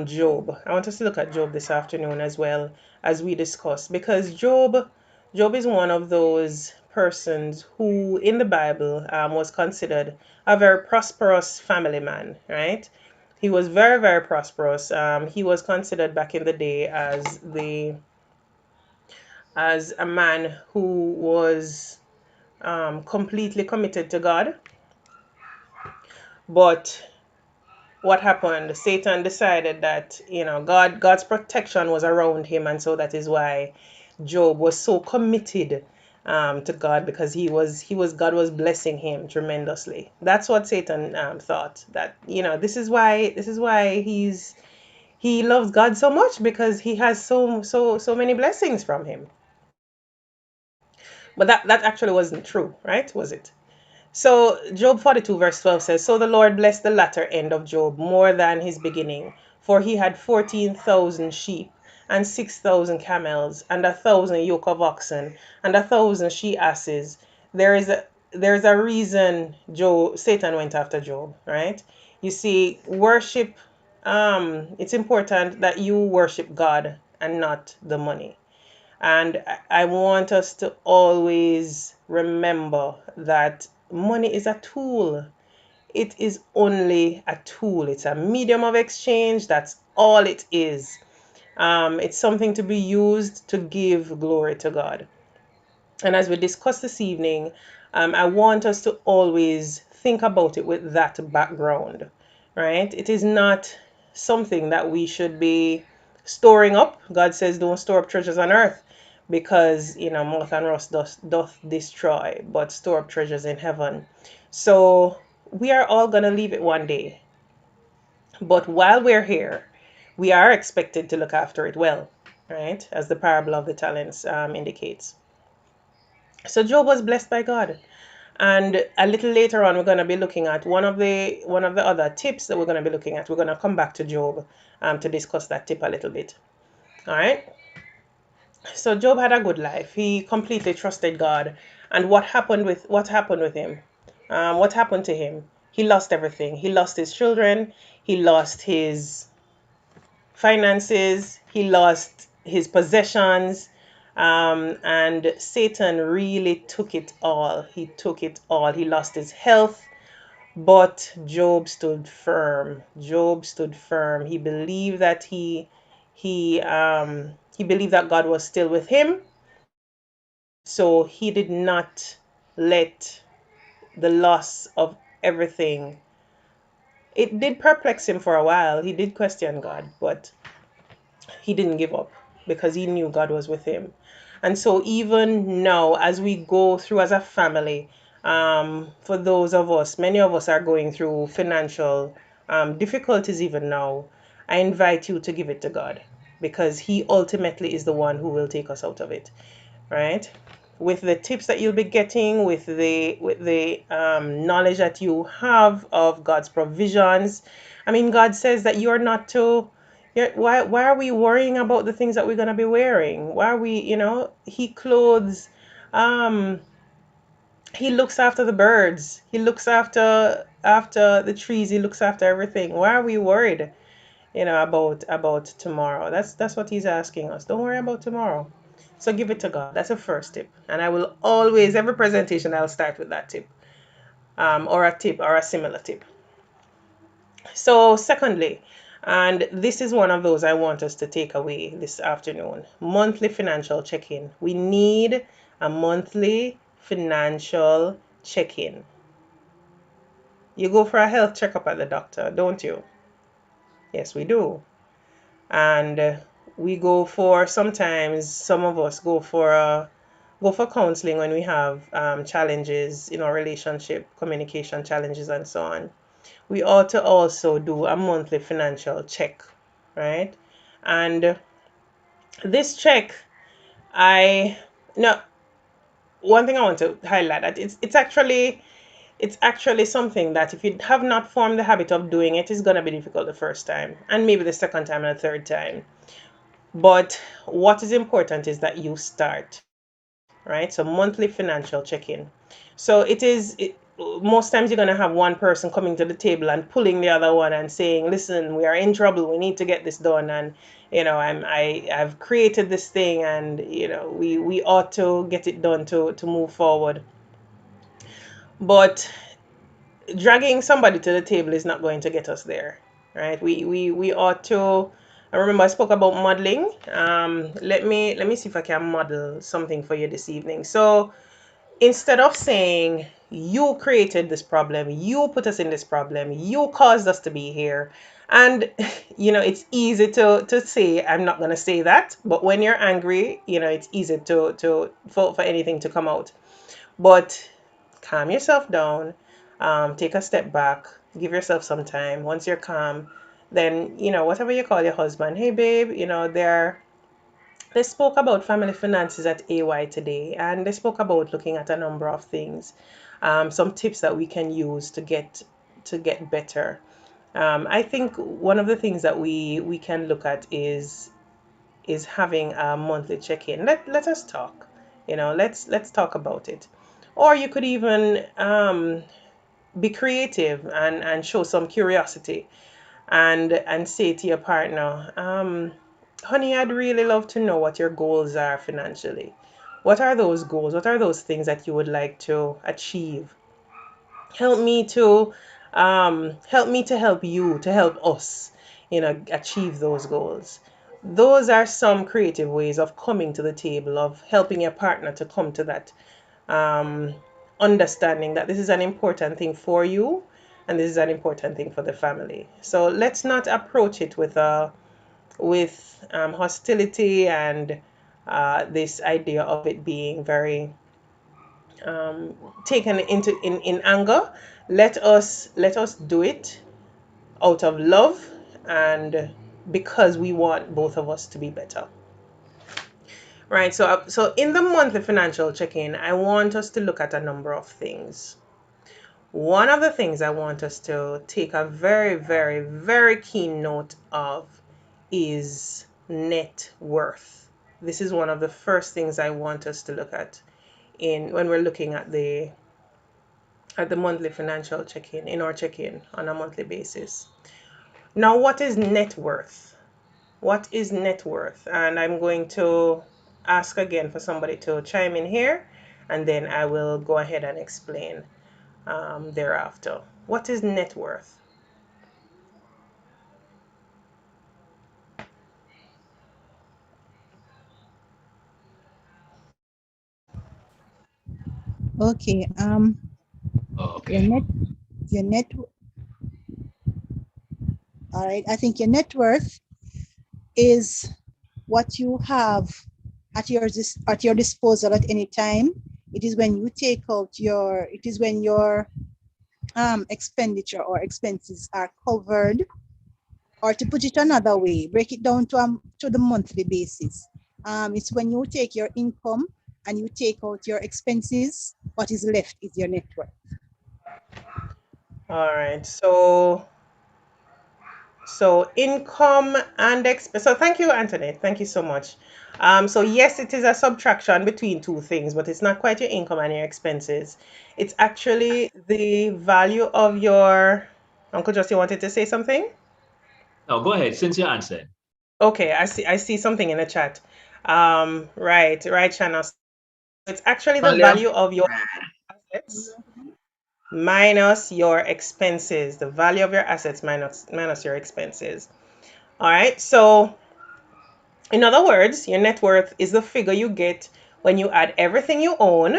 Job. I want us to look at Job this afternoon as well as we discuss, because Job is one of those persons who in the Bible was considered a very prosperous family man, right? He was very, very prosperous. He was considered back in the day as a man who was completely committed to God. But what happened? Satan decided that God's protection was around him, and so that is why Job was so committed to God, because he was God was blessing him tremendously. That's what Satan thought, that this is why he loves God so much, because he has so many blessings from him. But that actually wasn't true, right? Was it? So Job 42 verse 12 says, "So the Lord blessed the latter end of Job more than his beginning, for he had 14,000 sheep, and 6,000 camels, and 1,000 yoke of oxen, and 1,000 she asses." There is a reason Satan went after Job, right? You see, worship, it's important that you worship God and not the money. And I want us to always remember that money is a tool. It is only a tool. It's a medium of exchange. That's all it is. It's something to be used to give glory to God. And as we discuss this evening, I want us to always think about it with that background, right? It is not something that we should be storing up. God says, don't store up treasures on earth, because, moth and rust doth destroy, but store up treasures in heaven. So we are all going to leave it one day. But while we're here, we are expected to look after it well, right? As the parable of the talents indicates. So Job was blessed by God. And a little later on, we're going to be looking at one of the other tips that we're going to be looking at. We're going to come back to Job to discuss that tip a little bit. All right. So Job had a good life. He completely trusted God. And what happened with him? What happened to him? He lost everything. He lost his children. He lost his finances, he lost his possessions, and Satan really took it all. He took it all. He lost his health, but Job stood firm. Job stood firm. He believed that God was still with him, and so he did not let the loss of everything, it did perplex him for a while. He did question God, but he didn't give up because he knew God was with him. And so, even now, as we go through as a family, for those of us, many of us are going through financial difficulties even now. I invite you to give it to God because He ultimately is the one who will take us out of it, right? With the tips that you'll be getting, with the knowledge that you have of God's provisions. I mean, God says that you're not to. Why are we worrying about the things that we're gonna be wearing? Why are we, He clothes, um, He looks after the birds. He looks after the trees. He looks after everything. Why are we worried? About tomorrow. That's what He's asking us. Don't worry about tomorrow. So give it to God. That's a first tip. And I will always, every presentation, I'll start with that tip, or a tip, or a similar tip. So, secondly, and this is one of those I want us to take away this afternoon, monthly financial check in. We need a monthly financial check in. You go for a health checkup at the doctor, don't you? Yes, we do. And we go for, sometimes some of us go for counseling when we have challenges in our relationship, communication challenges, and so on. We ought to also do a monthly financial check, right? And this check, I no one thing I want to highlight, that it's actually something that if you have not formed the habit of doing it, it's gonna be difficult the first time, and maybe the second time and the third time. But what is important is that you start, right? So monthly financial check-in. So most times you're going to have one person coming to the table and pulling the other one and saying, listen, we are in trouble. We need to get this done. And, I've created this thing, and, we ought to get it done to move forward. But dragging somebody to the table is not going to get us there, right? We ought to. I remember I spoke about modeling. Let me see if I can model something for you this evening. So instead of saying you created this problem, you put us in this problem, you caused us to be here, and it's easy to say I'm not going to say that, but when you're angry, it's easy for anything to come out. But calm yourself down, take a step back, give yourself some time. Once you're calm, then, whatever you call your husband, hey, babe, they spoke about family finances at AY today, and they spoke about looking at a number of things, some tips that we can use to get better. I think one of the things that we can look at is having a monthly check-in. Let us talk. Let's talk about it. Or you could even be creative and show some curiosity, and say to your partner, honey, I'd really love to know what your goals are financially. What are those goals? What are those things that you would like to achieve? Help me to help you to help us, achieve those goals. Those are some creative ways of coming to the table, of helping your partner to come to that um, understanding that this is an important thing for you, and this is an important thing for the family. So let's not approach it with hostility and this idea of it being very um, taken in anger. Let us do it out of love, and because we want both of us to be better. Right. So in the monthly financial check-in, I want us to look at a number of things. One of the things I want us to take a very, very, very keen note of is net worth. This is one of the first things I want us to look at in when we're looking at the monthly financial check-in, in our check-in on a monthly basis. Now, what is net worth? What is net worth? And I'm going to ask again for somebody to chime in here, and then I will go ahead and explain thereafter. What is net worth? Okay. Oh, Well, okay. your net. All right, I think your net worth is what you have at your disposal at any time. It is when you take out your. It is when your expenditure or expenses are covered, or to put it another way, break it down to the monthly basis. It's when you take your income and you take out your expenses, what is left is your net worth. All right. So income and expense. So thank you, Anthony. Thank you so much. So yes, it is a subtraction between two things, but it's not quite your income and your expenses. It's actually the value of your. Uncle Justy wanted to say something. No, go ahead, since you answered. Okay, I see something in the chat. Right, Shanna. It's actually the Earlier, value of your assets minus your expenses. The value of your assets minus your expenses. All right. So in other words, your net worth is the figure you get when you add everything you own,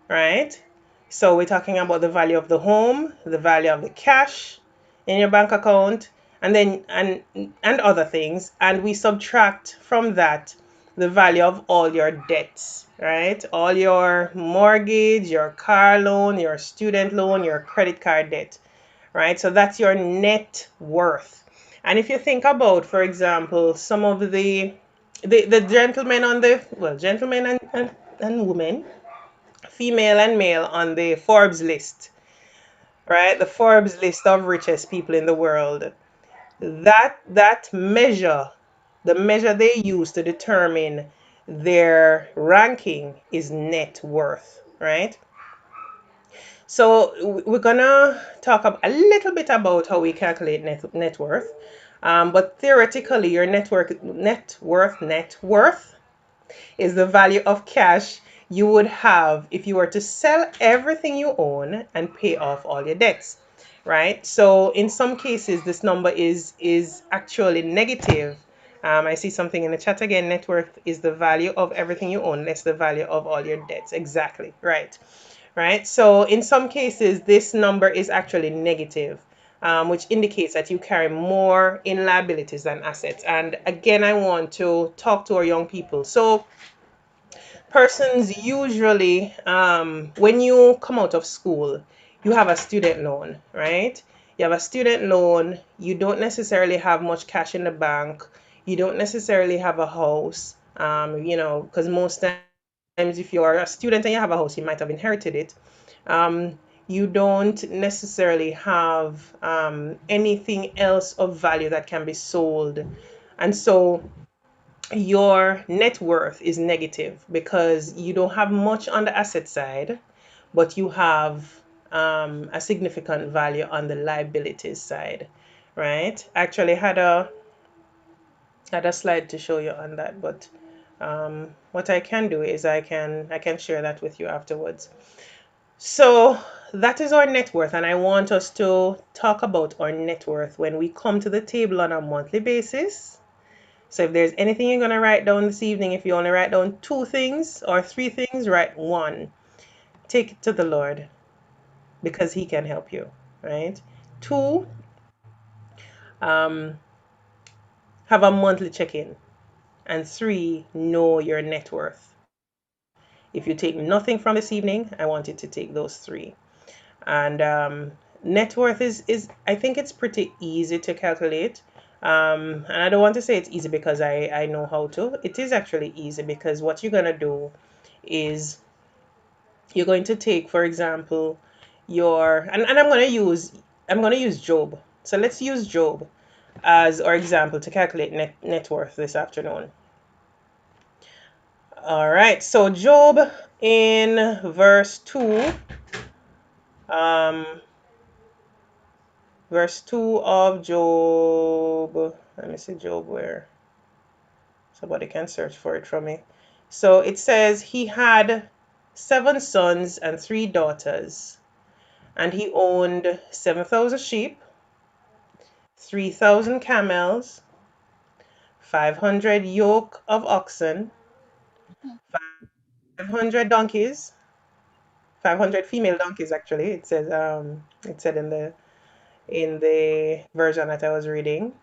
right? So we're talking about the value of the home, the value of the cash in your bank account, and then and other things, and we subtract from that the value of all your debts, right? All your mortgage, your car loan, your student loan, your credit card debt, right? So that's your net worth. And if you think about, for example, some of the gentlemen on the well, gentlemen and women, female and male on the Forbes list, right? The Forbes list of richest people in the world. That measure, the measure they use to determine their ranking is net worth, right? So we're gonna talk a little bit about how we calculate net worth. But theoretically, your net worth is the value of cash you would have if you were to sell everything you own and pay off all your debts, right? So in some cases, this number is actually negative. I see something in the chat again. Net worth is the value of everything you own less the value of all your debts. Exactly, right. Right. So in some cases, this number is actually negative, which indicates that you carry more in liabilities than assets. And again, I want to talk to our young people. So persons usually, when you come out of school, you have a student loan, right? You have a student loan. You don't necessarily have much cash in the bank. You don't necessarily have a house, because most times if you're a student and you have a house, you might have inherited it. You don't necessarily have anything else of value that can be sold. And so your net worth is negative because you don't have much on the asset side, but you have a significant value on the liabilities side, right? Actually had a slide to show you on that, but what I can do is I can share that with you afterwards. So that is our net worth, and I want us to talk about our net worth when we come to the table on a monthly basis. So if there's anything you're going to write down this evening, if you only write down 2 things or 3 things, write 1. Take it to the Lord because He can help you, right? 2, um, have a monthly check-in. And 3, know your net worth. If you take nothing from this evening, I want you to take those 3. And net worth is I think it's pretty easy to calculate. And I don't want to say it's easy because I know how to. It is actually easy because what you're gonna do is you're going to take, for example, and I'm gonna use Job. So let's use Job as our example to calculate net worth this afternoon. All right, so Job in verse 2, um, verse 2 of Job. Let me see Job where. Somebody can search for it from me. So it says he had 7 sons and 3 daughters, and he owned 7,000 sheep, 3,000 camels, 500 yoke of oxen, 500 donkeys, 500 female donkeys actually. It said in the version that I was reading,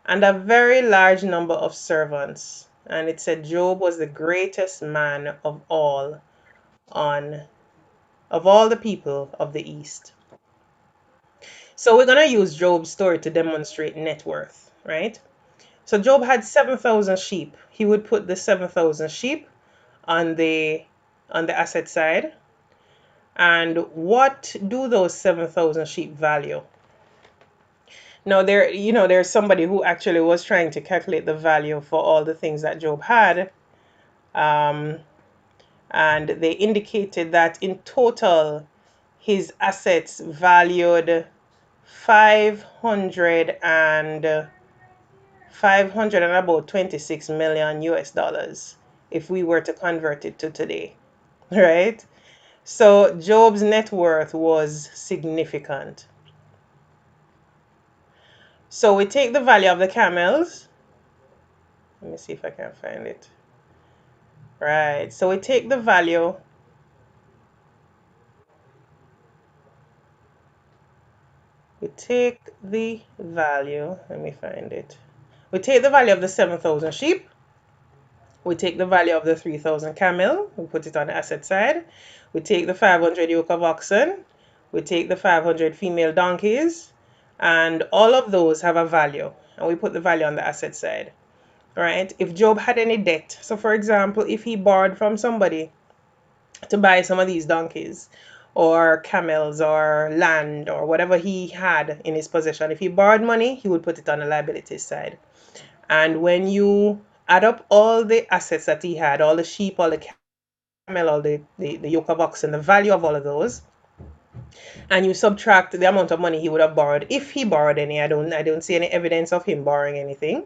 and a very large number of servants. And it said Job was the greatest man on of all the people of the East. So we're gonna use Job's story to demonstrate net worth, right? So Job had 7,000 sheep. He would put the 7,000 sheep on the asset side. And what do those 7,000 sheep value? Now there's somebody who actually was trying to calculate the value for all the things that Job had. Um, and they indicated that in total his assets valued 500 and 500 and about 26 million US dollars if we were to convert it to today, right? So Job's net worth was significant. So we take the value of the camels. Let me see if I can find it. Right. So we take the value. We take the value. Let me find it. We take the value of the 7,000 sheep. We take the value of the 3,000 camel. We put it on the asset side. We take the 500 yoke of oxen. We take the 500 female donkeys. And all of those have a value. And we put the value on the asset side. Right? If Job had any debt, so for example, if he borrowed from somebody to buy some of these donkeys or camels or land or whatever he had in his possession, if he borrowed money, he would put it on the liabilities side. And when you add up all the assets that he had, all the sheep, all the camel, all the yoke of oxen, the value of all of those, and you subtract the amount of money he would have borrowed, if he borrowed any, I don't see any evidence of him borrowing anything,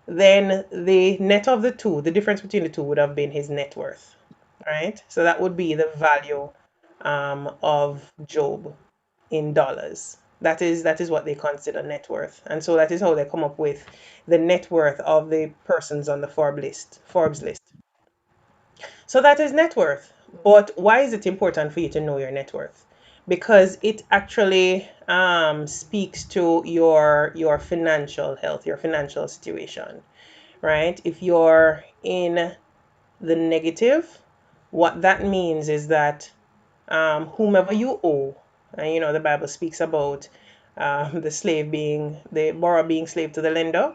then the net of the two, the difference between the two would have been his net worth, right? So that would be the value of Job in dollars. That is what they consider net worth, and so that is how they come up with the net worth of the persons on the Forbes list. So that is net worth. But why is it important for you to know your net worth? Because it actually speaks to your financial health, your financial situation, right? If you're in the negative, what that means is that whomever you owe, and the Bible speaks about the borrower being slave to the lender,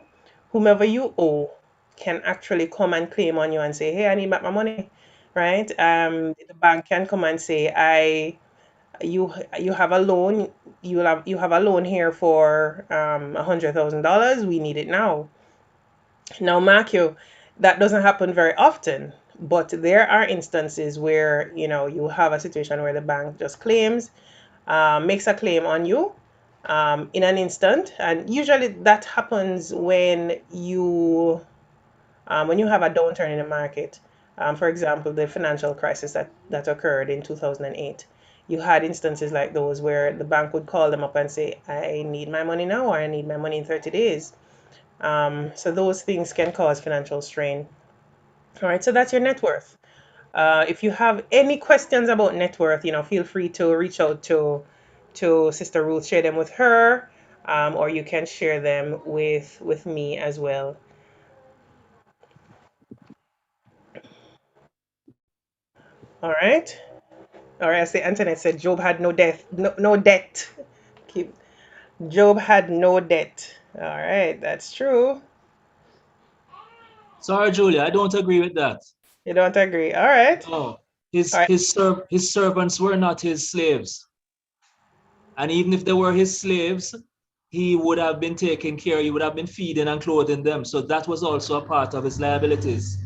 whomever you owe can actually come and claim on you and say, hey, I need back my money, right? The bank can come and say, you have a loan, you have a loan here for $100,000. We need it now. Now, mark you, that doesn't happen very often, but there are instances where you have a situation where the bank just makes a claim on you in an instant, and usually that happens when you have a downturn in the market. For example, the financial crisis that occurred in 2008. You had instances like those where the bank would call them up and say, I need my money now, or I need my money in 30 days. So those things can cause financial strain. All right, so that's your net worth. If you have any questions about net worth, feel free to reach out to Sister Ruth, share them with her, or you can share them with me as well. All right. All right. I say Antoinette said Job had no debt. Keep Job had no debt. All right, that's true. Sorry, Julia, I don't agree with that. You don't agree? All right. No, All his right. his his servants were not his slaves, and even if they were his slaves, he would have been taking care. He would have been feeding and clothing them. So that was also a part of his liabilities.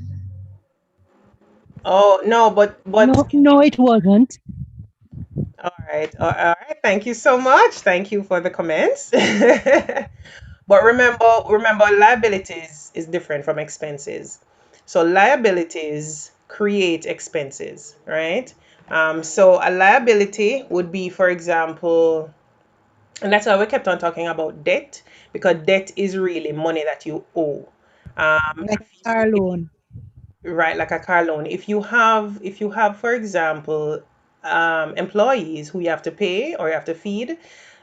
Oh no, but No, no, it wasn't. all right, all right. Thank you so much. Thank you for the comments. But remember, liabilities is different from expenses. So liabilities create expenses, right? So a liability would be, for example, and that's why we kept on talking about debt, because debt is really money that you owe. Like our loan. Right, like a car loan. If you have, for example, employees who you have to pay or you have to feed,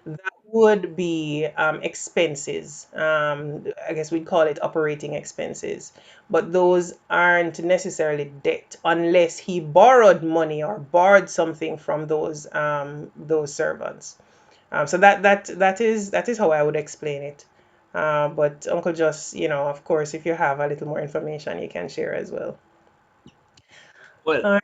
that would be expenses. I guess we'd call it operating expenses, but those aren't necessarily debt unless he borrowed money or borrowed something from those servants. So that is how I would explain it. But Uncle Just, of course, if you have a little more information, you can share as well. Well, All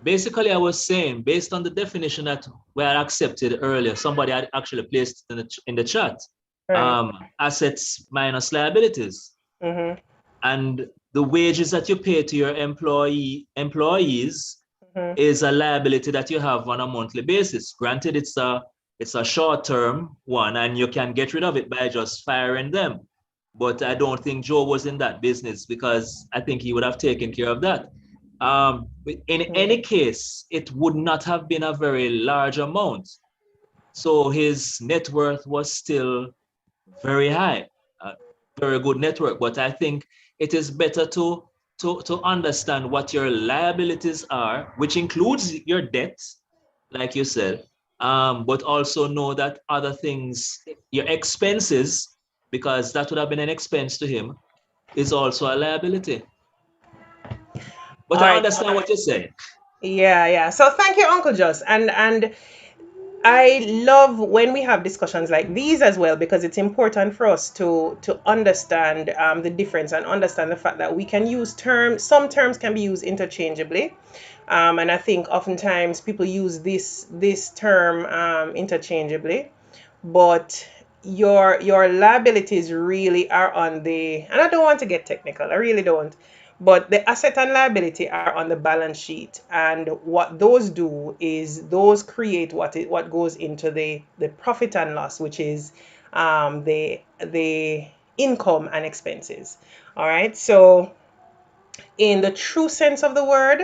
basically, I was saying, based on the definition that we had accepted earlier, somebody had actually placed in the chat, right. assets minus liabilities. Mm-hmm. And the wages that you pay to your employees Mm-hmm. is a liability that you have on a monthly basis. Granted, it's a short-term one, and you can get rid of it by just firing them. But I don't think Joe was in that business, because I think he would have taken care of that. In any case, it would not have been a very large amount. So his net worth was still very high, very good network. But I think it is better to understand what your liabilities are, which includes your debts, like you said, but also know that other things, your expenses, because that would have been an expense to him, is also a liability. But All I right. understand what you're saying. Yeah. So thank you, Uncle Just. And I love when we have discussions like these as well, because it's important for us to understand the difference and understand the fact that we can use terms. Some terms can be used interchangeably, and I think oftentimes people use this term interchangeably, but your liabilities really are on the, and I don't want to get technical, I really don't, but the asset and liability are on the balance sheet, and what those do is those create what goes into the profit and loss, which is the income and expenses. All right, so in the true sense of the word,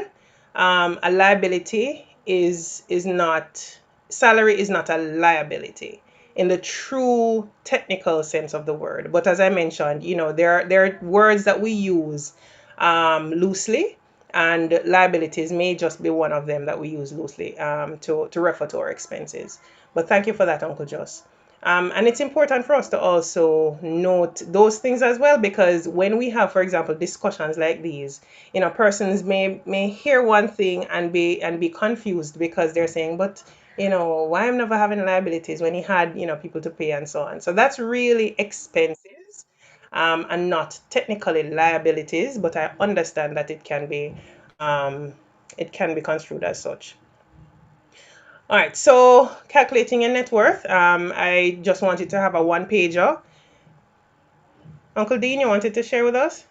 a liability is not, salary is not a liability in the true technical sense of the word. But as I mentioned, there are words that we use loosely, and liabilities may just be one of them that we use loosely to refer to our expenses. But thank you for that, Uncle Joss. And it's important for us to also note those things as well, because when we have, for example, discussions like these, persons may hear one thing and be confused, because they're saying, but why I'm never having liabilities when he had people to pay and so on. So that's really expenses, and not technically liabilities, but I understand that it can be construed as such. All right, so calculating your net worth. I just wanted to have a one pager. Uncle Dean, you wanted to share with us?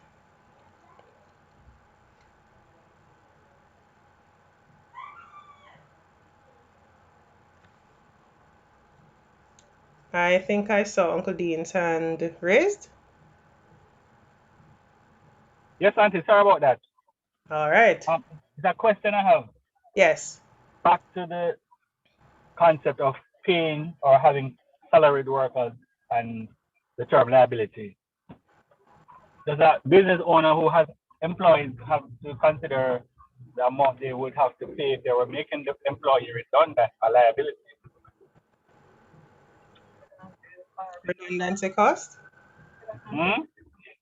I think I saw Uncle Dean's hand raised. Yes, Auntie, sorry about that. All right. It's a question I have. Yes. Back to the concept of paying or having salaried workers and the term liability. Does a business owner who has employees have to consider the amount they would have to pay if they were making the employee redundant a liability? Redundancy cost? You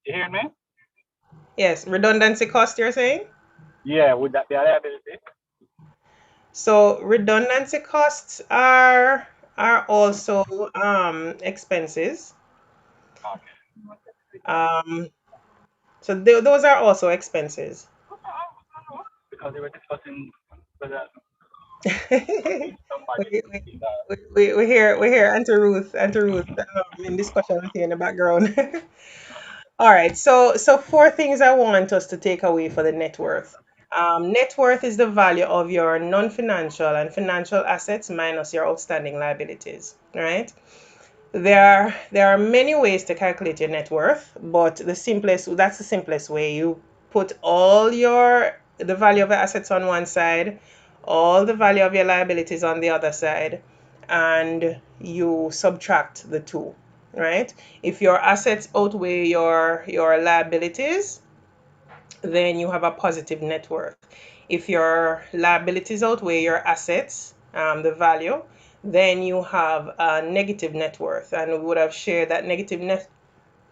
hear me? Yes, redundancy cost, you're saying? Yeah, would that be a liability? So redundancy costs are also expenses. So those are also expenses. Because they were discussing whether we, somebody we, in the we hear Auntie Ruth in discussion with you in the background. All right, so four things I want us to take away for the net worth. Net worth is the value of your non-financial and financial assets minus your outstanding liabilities. All right. There are many ways to calculate your net worth, but that's the simplest way. You put all the value of your assets on one side, all the value of your liabilities on the other side, and you subtract the two, right? If your assets outweigh your liabilities, then you have a positive net worth. If your liabilities outweigh your assets, the value, then you have a negative net worth. And we would have shared that negative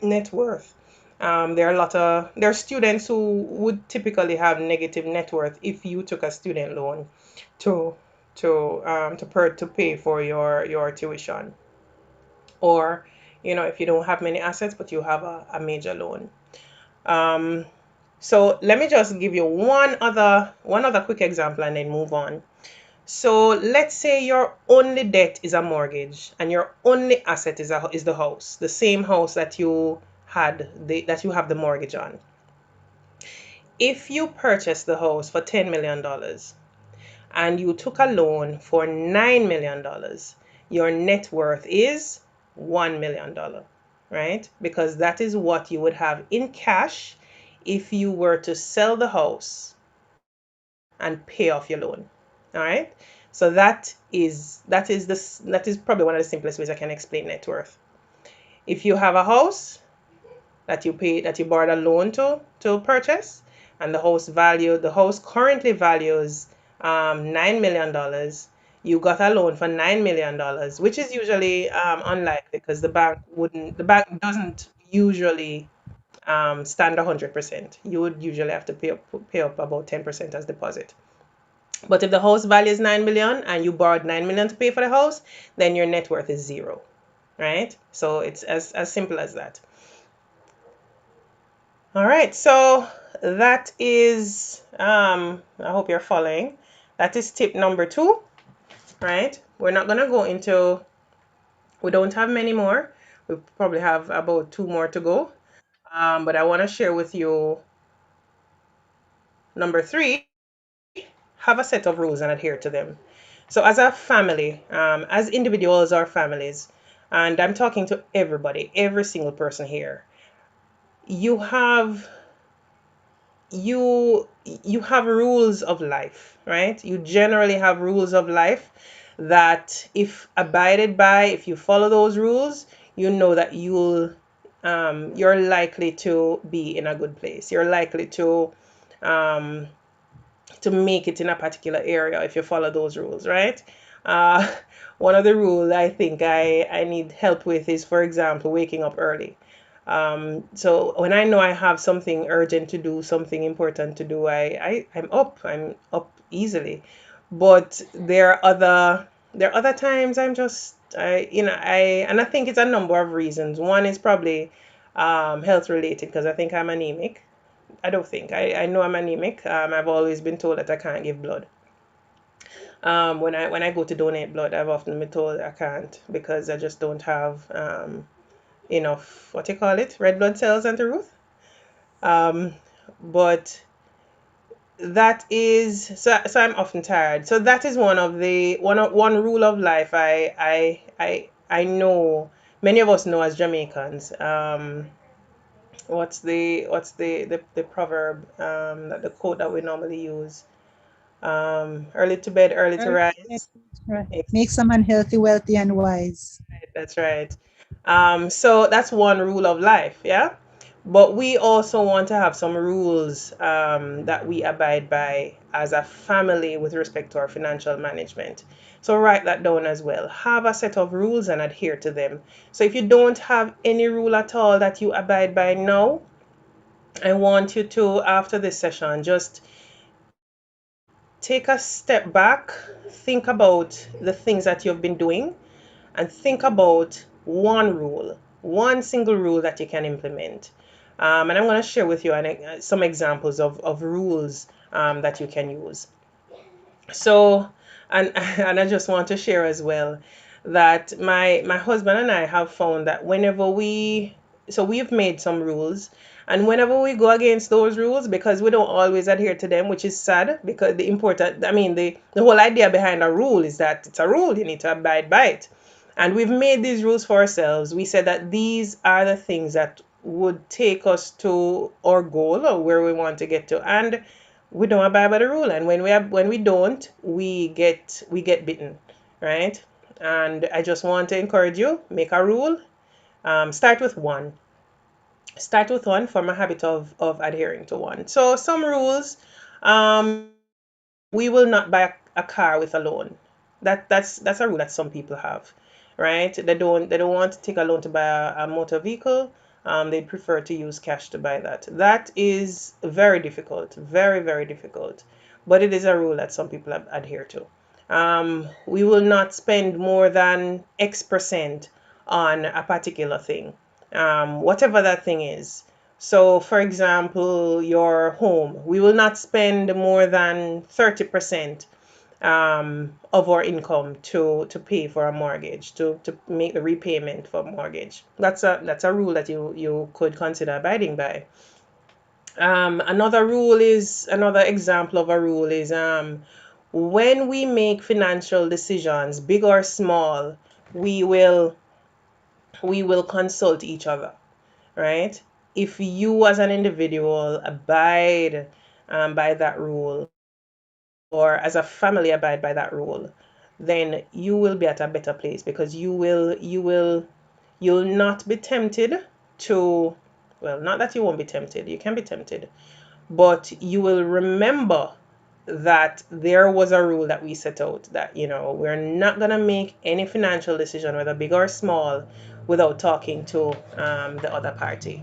net worth. There are students who would typically have negative net worth if you took a student loan to to pay for your tuition, or if you don't have many assets but you have a major loan. um, so let me just give you one other quick example and then move on. So let's say your only debt is a mortgage and your only asset is the house, the same house that you have the mortgage on. If you purchase the house for $10 million and you took a loan for $9 million, your net worth is $1 million, right? Because that is what you would have in cash if you were to sell the house and pay off your loan. All right. So that is probably one of the simplest ways I can explain net worth. If you have a house that you borrowed a loan to purchase, and the house currently values $9 million. You got a loan for $9 million, which is usually unlikely because the bank doesn't usually stand 100%. You would usually have to pay up about 10% as deposit. But if the house value is 9 million and you borrowed 9 million to pay for the house, then your net worth is zero, right? So it's as simple as that. All right, so that is, I hope you're following. That is tip number 2, right? We're not going to go into, we don't have many more. We probably have about 2 more to go. But I want to share with you number 3, have a set of rules and adhere to them. So as a family, as individuals or families, and I'm talking to everybody, every single person here, you have you have rules of life, right? You generally have rules of life that if abided by, if you follow those rules, you know that you're likely to be in a good place. You're likely um, to make it in a particular area if you follow those rules, right? Uh, one of the rules I think I need help with is, for example, waking up early. So when I know I have something urgent to do, something important to do, I'm up easily. But there are other times and I think it's a number of reasons. One is probably health related because I think I'm anemic. I don't think. I know I'm anemic. I've always been told that I can't give blood. When I go to donate blood, I've often been told I can't because I just don't have enough, what you call it, red blood cells and the Ruth. Um, but that is so I'm often tired. So that is one rule of life I know many of us know as Jamaicans. What's the proverb, that the quote that we normally use? Early to bed, early to rise. Right. Make some unhealthy, wealthy, and wise. That's right. So that's one rule of life, yeah. But we also want to have some rules that we abide by as a family with respect to our financial management. So write that down as well. Have a set of rules and adhere to them. So if you don't have any rule at all that you abide by now, I want you to, after this session, just take a step back, think about the things that you've been doing, and think about one single rule that you can implement. And I'm going to share with you some examples of rules that you can use. So, and and I just want to share as well that my husband and I have found that we've made some rules, and whenever we go against those rules, because we don't always adhere to them, which is sad, because the whole idea behind a rule is that it's a rule, you need to abide by it. And we've made these rules for ourselves. We said that these are the things that would take us to our goal or where we want to get to. And we don't abide by the rule, and when we don't, we get bitten, right? And I just want to encourage you, make a rule. Start with one, form a habit of adhering to one. So some rules, we will not buy a car with a loan. That's a rule that some people have, right? They don't want to take a loan to buy a motor vehicle. They prefer to use cash to buy that. That is very difficult, very, very difficult. But it is a rule that some people adhere to. We will not spend more than X% on a particular thing, whatever that thing is. So, for example, your home, we will not spend more than 30% of our income to pay for a mortgage, to make the repayment for a mortgage. That's a rule that you could consider abiding by. Another example of a rule is when we make financial decisions, big or small, we will we will consult each other, right? If you as an individual abide by that rule, or as a family abide by that rule, then you will be at a better place because you'll not be tempted to, well, not that you won't be tempted, you can be tempted, but you will remember that there was a rule that we set out that, we're not going to make any financial decision, whether big or small, without talking to the other party.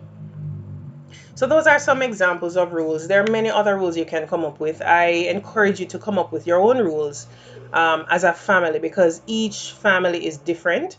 So those are some examples of rules. There are many other rules you can come up with. I encourage you to come up with your own rules as a family, because each family is different,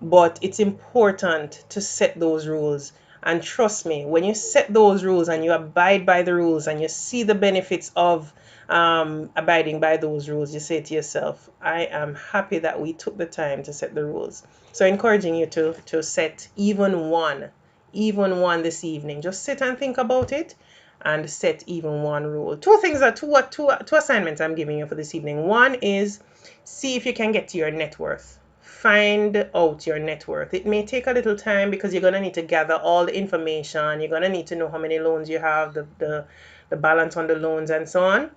but it's important to set those rules. And trust me, when you set those rules and you abide by the rules and you see the benefits of abiding by those rules, you say to yourself, I am happy that we took the time to set the rules. So encouraging you to set even one this evening. Just sit and think about it and set even one rule. Two assignments I'm giving you for this evening. One is see if you can get to your net worth. Find out your net worth. It may take a little time because you're gonna need to gather all the information. You're gonna need to know how many loans you have, the balance on the loans, and so on.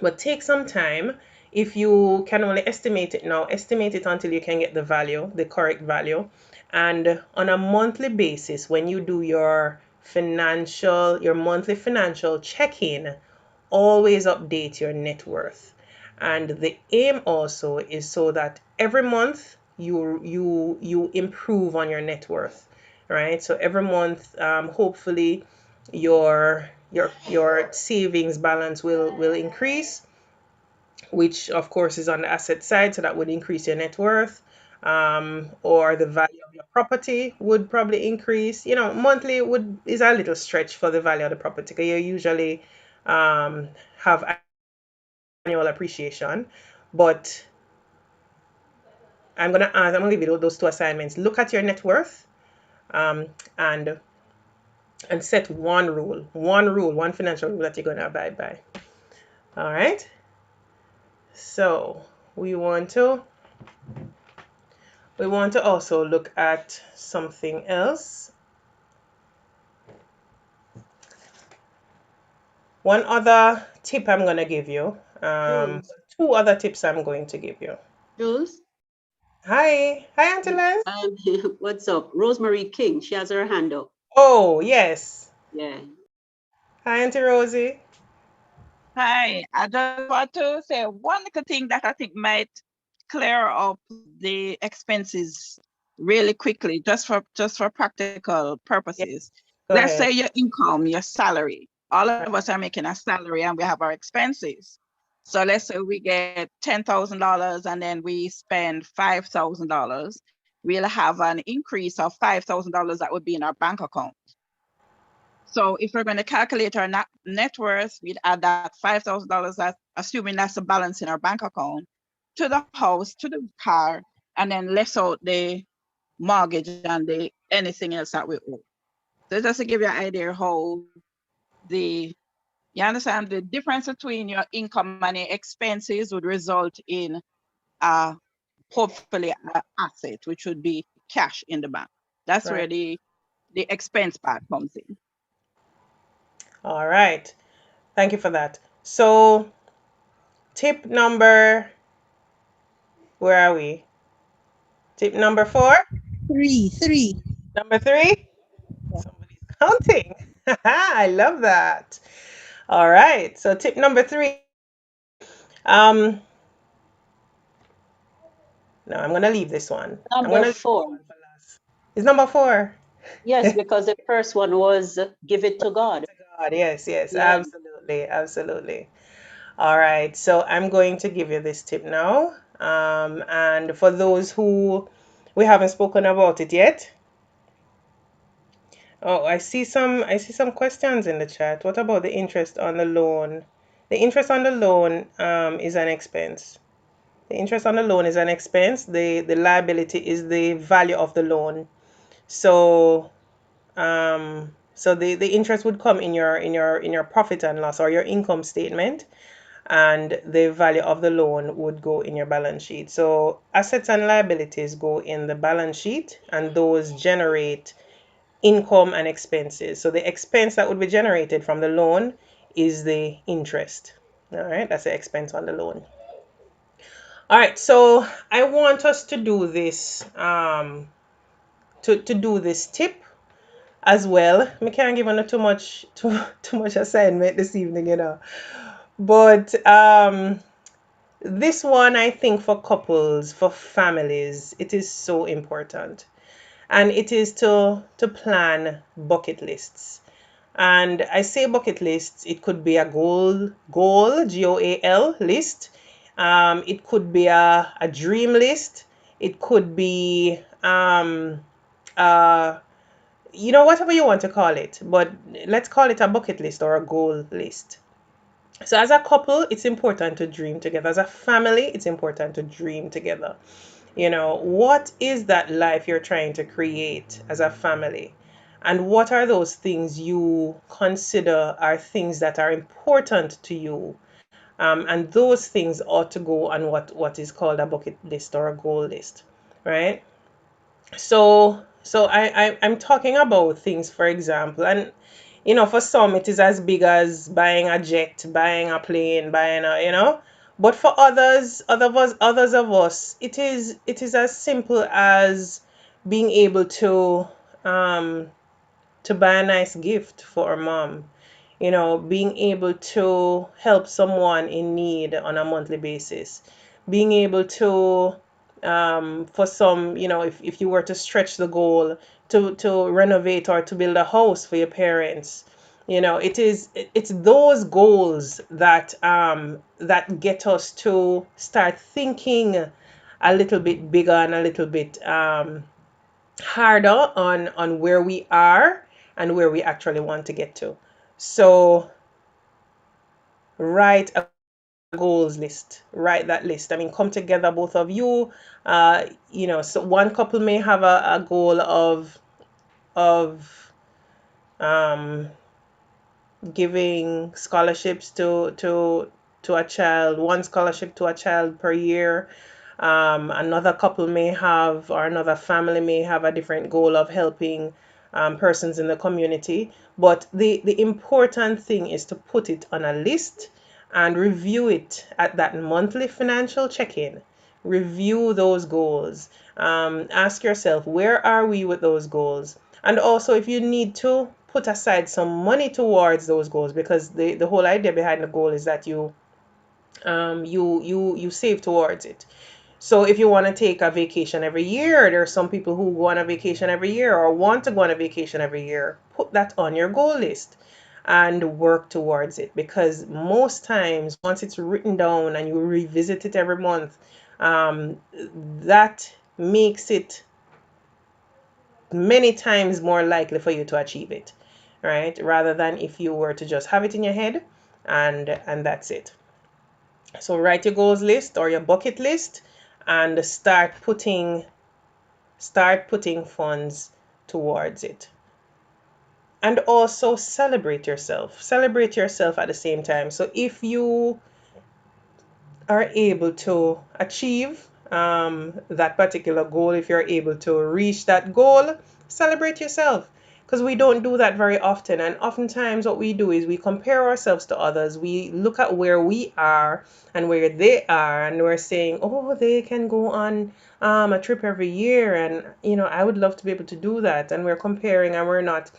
But take some time. If you can only estimate it now, estimate it until you can get the correct value. And on a monthly basis, when you do your monthly financial check-in, always update your net worth. And the aim also is so that every month you improve on your net worth, right? So every month, hopefully, your savings balance will increase, which of course is on the asset side, so that would increase your net worth. Or the value of your property would probably increase. Monthly would is a little stretch for the value of the property, because you usually have annual appreciation. But I'm gonna give you those two assignments. Look at your net worth, um, and and set one financial rule that you're gonna abide by. All right. So we want to also look at something else. One other tip I'm going to give you. Jules, Two other tips I'm going to give you. Jules, Hi, Auntie Les. what's up? Rosemary King, she has her hand up. Oh, yes. Yeah. Hi, Auntie Rosie. Hi, I just want to say one little thing that I think might clear up the expenses really quickly, just for practical Yes, purposes. go Let's ahead. say your income, your salary. All of us are making a salary and we have our expenses. So let's say we get $10,000 and then we spend $5,000. We'll have an increase of $5,000 that would be in our bank account. So if we're going to calculate our net worth, we'd add that $5,000, assuming that's the balance in our bank account, to the house, to the car, and then less out the mortgage and anything else that we owe. So just to give you an idea how you understand the difference between your income and your expenses would result in hopefully an asset, which would be cash in the bank. That's Right. where the expense part comes in. All right. Thank you for that. So, tip number, where are we? Tip number 4? Three. Number 3? Yeah. Somebody's counting. I love that. All right. So, tip number 3, Um, no, I'm gonna leave this one. I'm Number gonna leave this 4. one for last. It's number 4. Yes, because the first one was give it to God. God, yes, yes, Yeah. absolutely, absolutely. All right, so I'm going to give you this tip now. And for those who we haven't spoken about it yet. Oh, I see some questions in the chat. What about the interest on the loan? The interest on the loan is an expense. The interest on the loan is an expense. The liability is the value of the loan. So so the interest would come in your profit and loss or your income statement, and the value of the loan would go in your balance sheet. So assets and liabilities go in the balance sheet, and those generate income and expenses. So the expense that would be generated from the loan is the interest. All right, that's the expense on the loan. All right, so I want us to do this to do this tip as well. I can't give on too much assignment this evening, But this one, I think, for couples, for families, it is so important, and it is to plan bucket lists. And I say bucket lists. It could be a goal, GOAL list. It could be a dream list. It could be uh, whatever you want to call it, but let's call it a bucket list or a goal list. So as a couple, it's important to dream together. As a family, it's important to dream together. What is that life you're trying to create as a family? And what are those things you consider are things that are important to you? And those things ought to go on what is called a bucket list or a goal list, right? So I'm talking about things, for example, and for some it is as big as buying a jet, buying a plane, buying but for others of us, it is as simple as being able um to buy a nice gift for a mom, being able to help someone in need on a monthly basis, being able to, for some, if you were to stretch the goal to renovate or to build a house for your parents, it's those goals that get us to start thinking a little bit bigger and a little bit harder on where we are and where we actually want to get to. So write a goals list. Write that list. I mean, come together, both of you. So one couple may have a goal of um giving scholarships to a child, one scholarship to a child per year. Another couple may have, or another family may have a different goal of helping persons in the community. But the important thing is to put it on a list and review it at that monthly financial check-in. Review those goals. Ask yourself, where are we with those goals? And also, if you need to, put aside some money towards those goals, because the whole idea behind the goal is that you save towards it. So if you want to take a vacation every year, there are some people who go on a vacation every year or want to go on a vacation every year. Put that on your goal list and work towards it, because most times once it's written down and you revisit it every month, that makes it many times more likely for you to achieve it, right? Rather than if you were to just have it in your head and that's it. So write your goals list or your bucket list and start putting funds towards it. And also celebrate yourself. Celebrate yourself at the same time. So if you are able to achieve that particular goal, if you're able to reach that goal, celebrate yourself. Because we don't do that very often. And oftentimes, what we do is we compare ourselves to others. We look at where we are and where they are, and we're saying, oh, they can go on a trip every year. And, I would love to be able to do that. And we're comparing, and we're not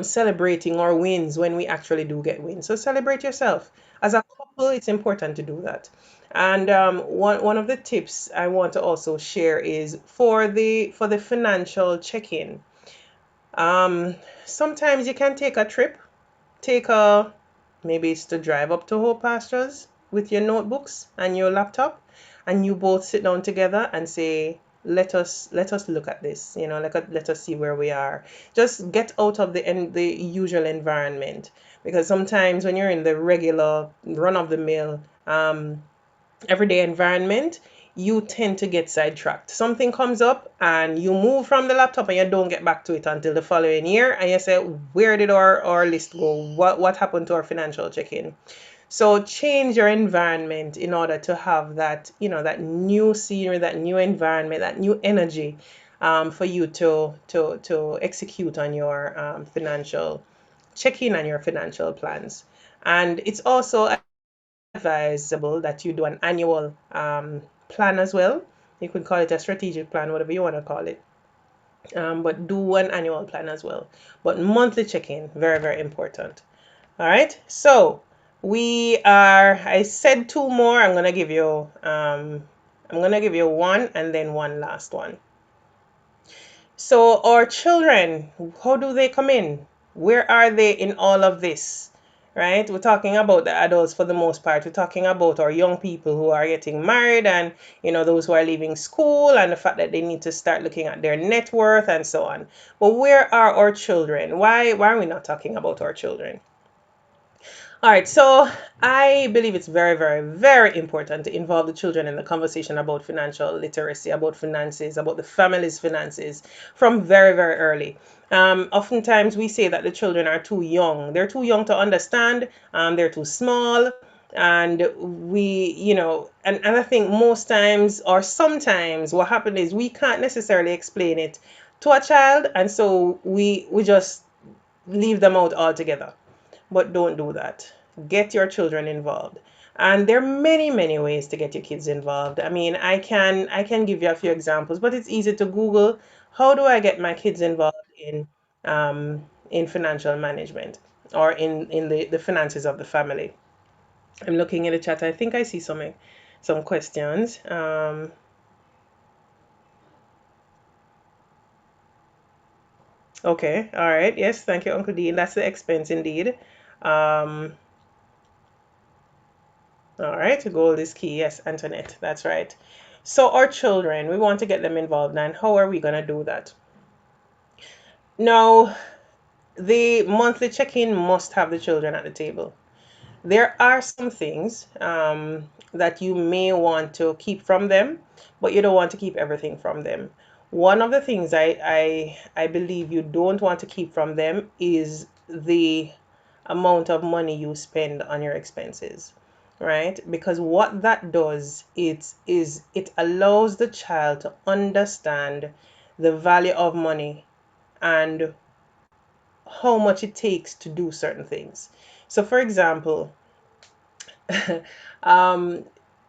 celebrating our wins when we actually do get wins. So celebrate yourself. As a it's important to do that. And one of the tips I want to also share is for the financial check-in. Sometimes you can take a trip, take a maybe it's to drive up to Hope Pastures with your notebooks and your laptop, and you both sit down together and say, let us look at this, let us see where we are. Just get out of the usual environment, because sometimes when you're in the regular run of the mill everyday environment, you tend to get sidetracked. Something comes up and you move from the laptop and you don't get back to it until the following year. And you say, where did our list go? What happened to our financial check-in? So change your environment in order to have that, that new scenery, that new environment, that new energy for you to execute on your financial check-in and your financial plans. And it's also advisable that you do an annual plan as well. You could call it a strategic plan, whatever you want to call it. But do an annual plan as well. But monthly check-in, very, very important. All right. So I said two more. I'm gonna give you one and then one last one. So our children, how do they come in? Where are they in all of this? Right? We're talking about the adults for the most part. We're talking about our young people who are getting married, and those who are leaving school, and the fact that they need to start looking at their net worth and so on. But where are our children? Why are we not talking about our children? All right, so I believe it's very, very, very important to involve the children in the conversation about financial literacy, about finances, about the family's finances from very, very early. Oftentimes, we say that the children are too young. They're too young to understand, they're too small. And and I think most times or sometimes what happens is we can't necessarily explain it to a child, and so we just leave them out altogether. But don't do that. Get your children involved. And there are many, many ways to get your kids involved. I mean, I can give you a few examples, but it's easy to Google, how do I get my kids involved in financial management, or in the finances of the family. I'm looking in the chat. I think I see some questions. Okay, all right. Yes, thank you, Uncle Dean. That's the expense indeed. Um, All right, gold is key. Yes, Antoinette, that's right. So our children, we want to get them involved, and how are we going to do that? Now, the monthly check-in must have the children at the table. There are some things that you may want to keep from them, but you don't want to keep everything from them. One of the things I believe you don't want to keep from them is the amount of money you spend on your expenses, right? Because what that does it allows the child to understand the value of money and how much it takes to do certain things. So, for example, um,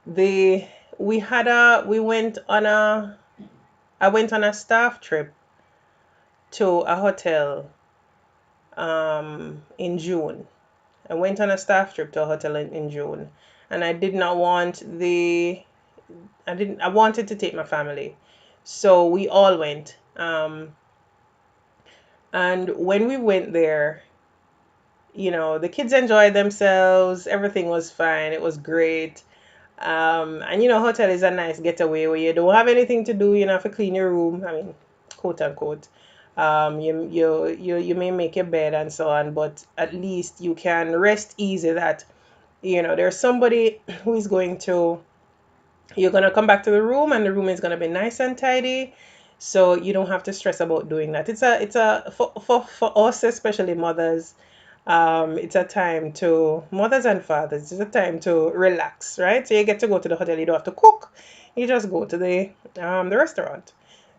the we went on a I went on a staff trip to a hotel in June. I went on a staff trip to a hotel in June, and I did not want I wanted to take my family. So we all went. And when we went there, the kids enjoyed themselves. Everything was fine. It was great. And hotel is a nice getaway where you don't have anything to do. You don't have to clean your room. I mean, quote unquote. You may make your bed and so on, but at least you can rest easy that there's somebody who is going to you're going to come back to the room, and the room is going to be nice and tidy, so you don't have to stress about doing that. It's a for us, especially mothers. It's a time to mothers and fathers. It's a time to relax, right? So you get to go to the hotel. You don't have to cook. You just go to the restaurant.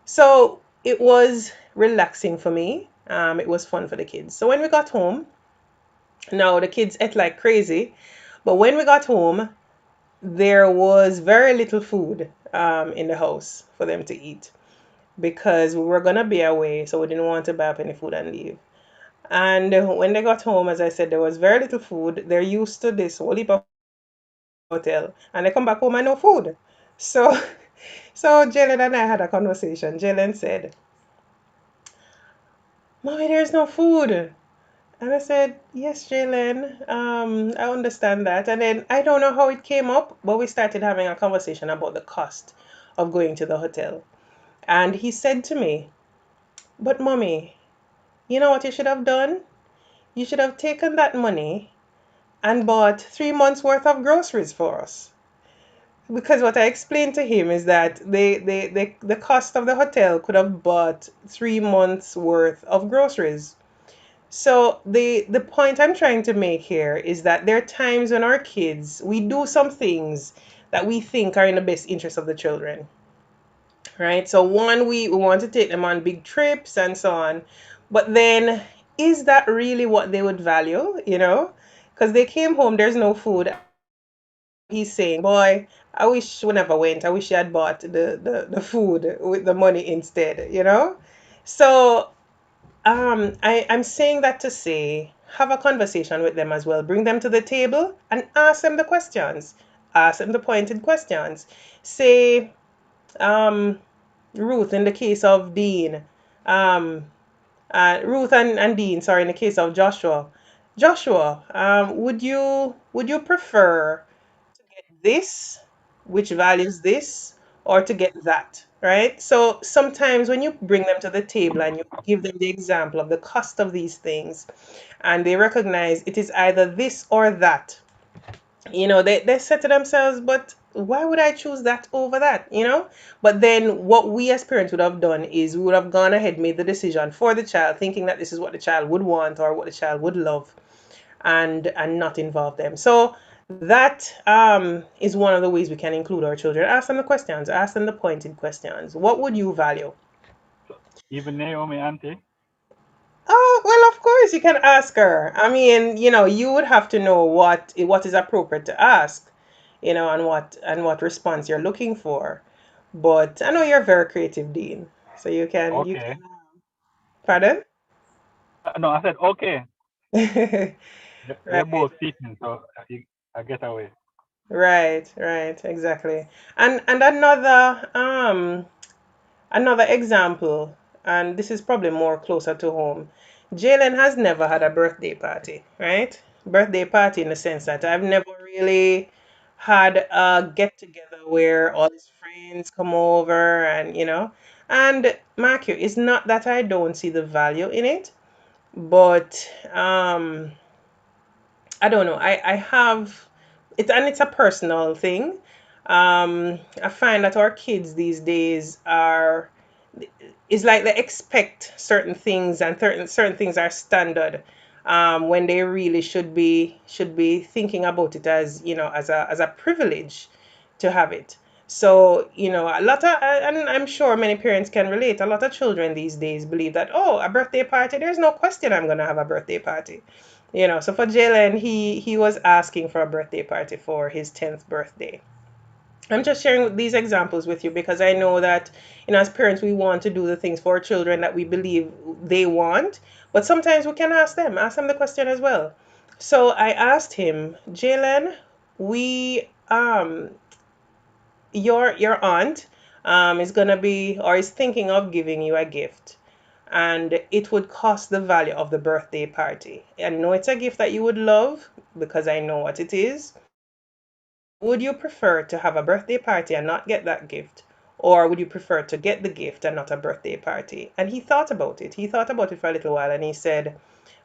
So it was relaxing for me. It was fun for the kids. So when we got home, now the kids ate like crazy, but when we got home, there was very little food in the house for them to eat, because we were gonna be away, so we didn't want to buy up any food and leave. And when they got home, as I said, there was very little food. They're used to this whole heap of hotel, and they come back home and no food. So, so Jalen and I had a conversation. Jalen said, "Mommy, there's no food." And I said, "Yes, Jalen, I understand that." And then I don't know how it came up, but we started having a conversation about the cost of going to the hotel. And he said to me, "But mommy, you know what you should have done? You should have taken that money and bought 3 months worth of groceries for us." Because what I explained to him is that the cost of the hotel could have bought 3 months worth of groceries. So the point I'm trying to make here is that there are times when our kids, we do some things that we think are in the best interest of the children, right? So one, we want to take them on big trips and so on, but then is that really what they would value, you know? Because they came home, there's no food. He's saying, "Boy, I wish we never went. I wish you had bought the food with the money instead, you know?" So I'm saying that to say, have a conversation with them as well. Bring them to the table and ask them the questions. Ask them the pointed questions. Say, um, Ruth, in the case of Dean, um, Ruth and Dean, sorry, in the case of Joshua. Joshua, would you prefer this, which values this, or to get that, right? So sometimes when you bring them to the table and you give them the example of the cost of these things, and they recognize it is either this or that, they say to themselves, but why would I choose that over that, But then what we as parents would have done is we would have gone ahead, made the decision for the child, thinking that this is what the child would want or what the child would love, and not involve them. So that is one of the ways we can include our children. Ask them the questions, ask them the pointed questions. What would you value? So even Naomi, auntie. Oh, well, of course you can ask her. I mean, you would have to know what is appropriate to ask, and what response you're looking for. But I know you're very creative, Dean. So you can Okay. pardon? No, I said okay. They're Right. both teaching, so I get away. Right, right, exactly. And another example, and this is probably more closer to home. Jalen has never had a birthday party, right? Birthday party in the sense that I've never really had a get together where all his friends come over and mark you, it's not that I don't see the value in it, but I don't know. I have it, and it's a personal thing. I find that our kids these days are, it's like they expect certain things, and certain things are standard, when they really should be thinking about it as as a privilege to have it. So a lot of, and I'm sure many parents can relate. A lot of children these days believe that, oh, a birthday party, there's no question I'm gonna have a birthday party. So for Jalen, he was asking for a birthday party for his 10th birthday. I'm just sharing these examples with you because I know that, as parents, we want to do the things for our children that we believe they want, but sometimes we can ask them the question as well. So I asked him, Jalen, we your aunt is gonna be, or is thinking of giving you a gift, and it would cost the value of the birthday party. I know it's a gift that you would love because I know what it is. Would you prefer to have a birthday party and not get that gift? Or would you prefer to get the gift and not a birthday party? And he thought about it. He thought about it for a little while and he said,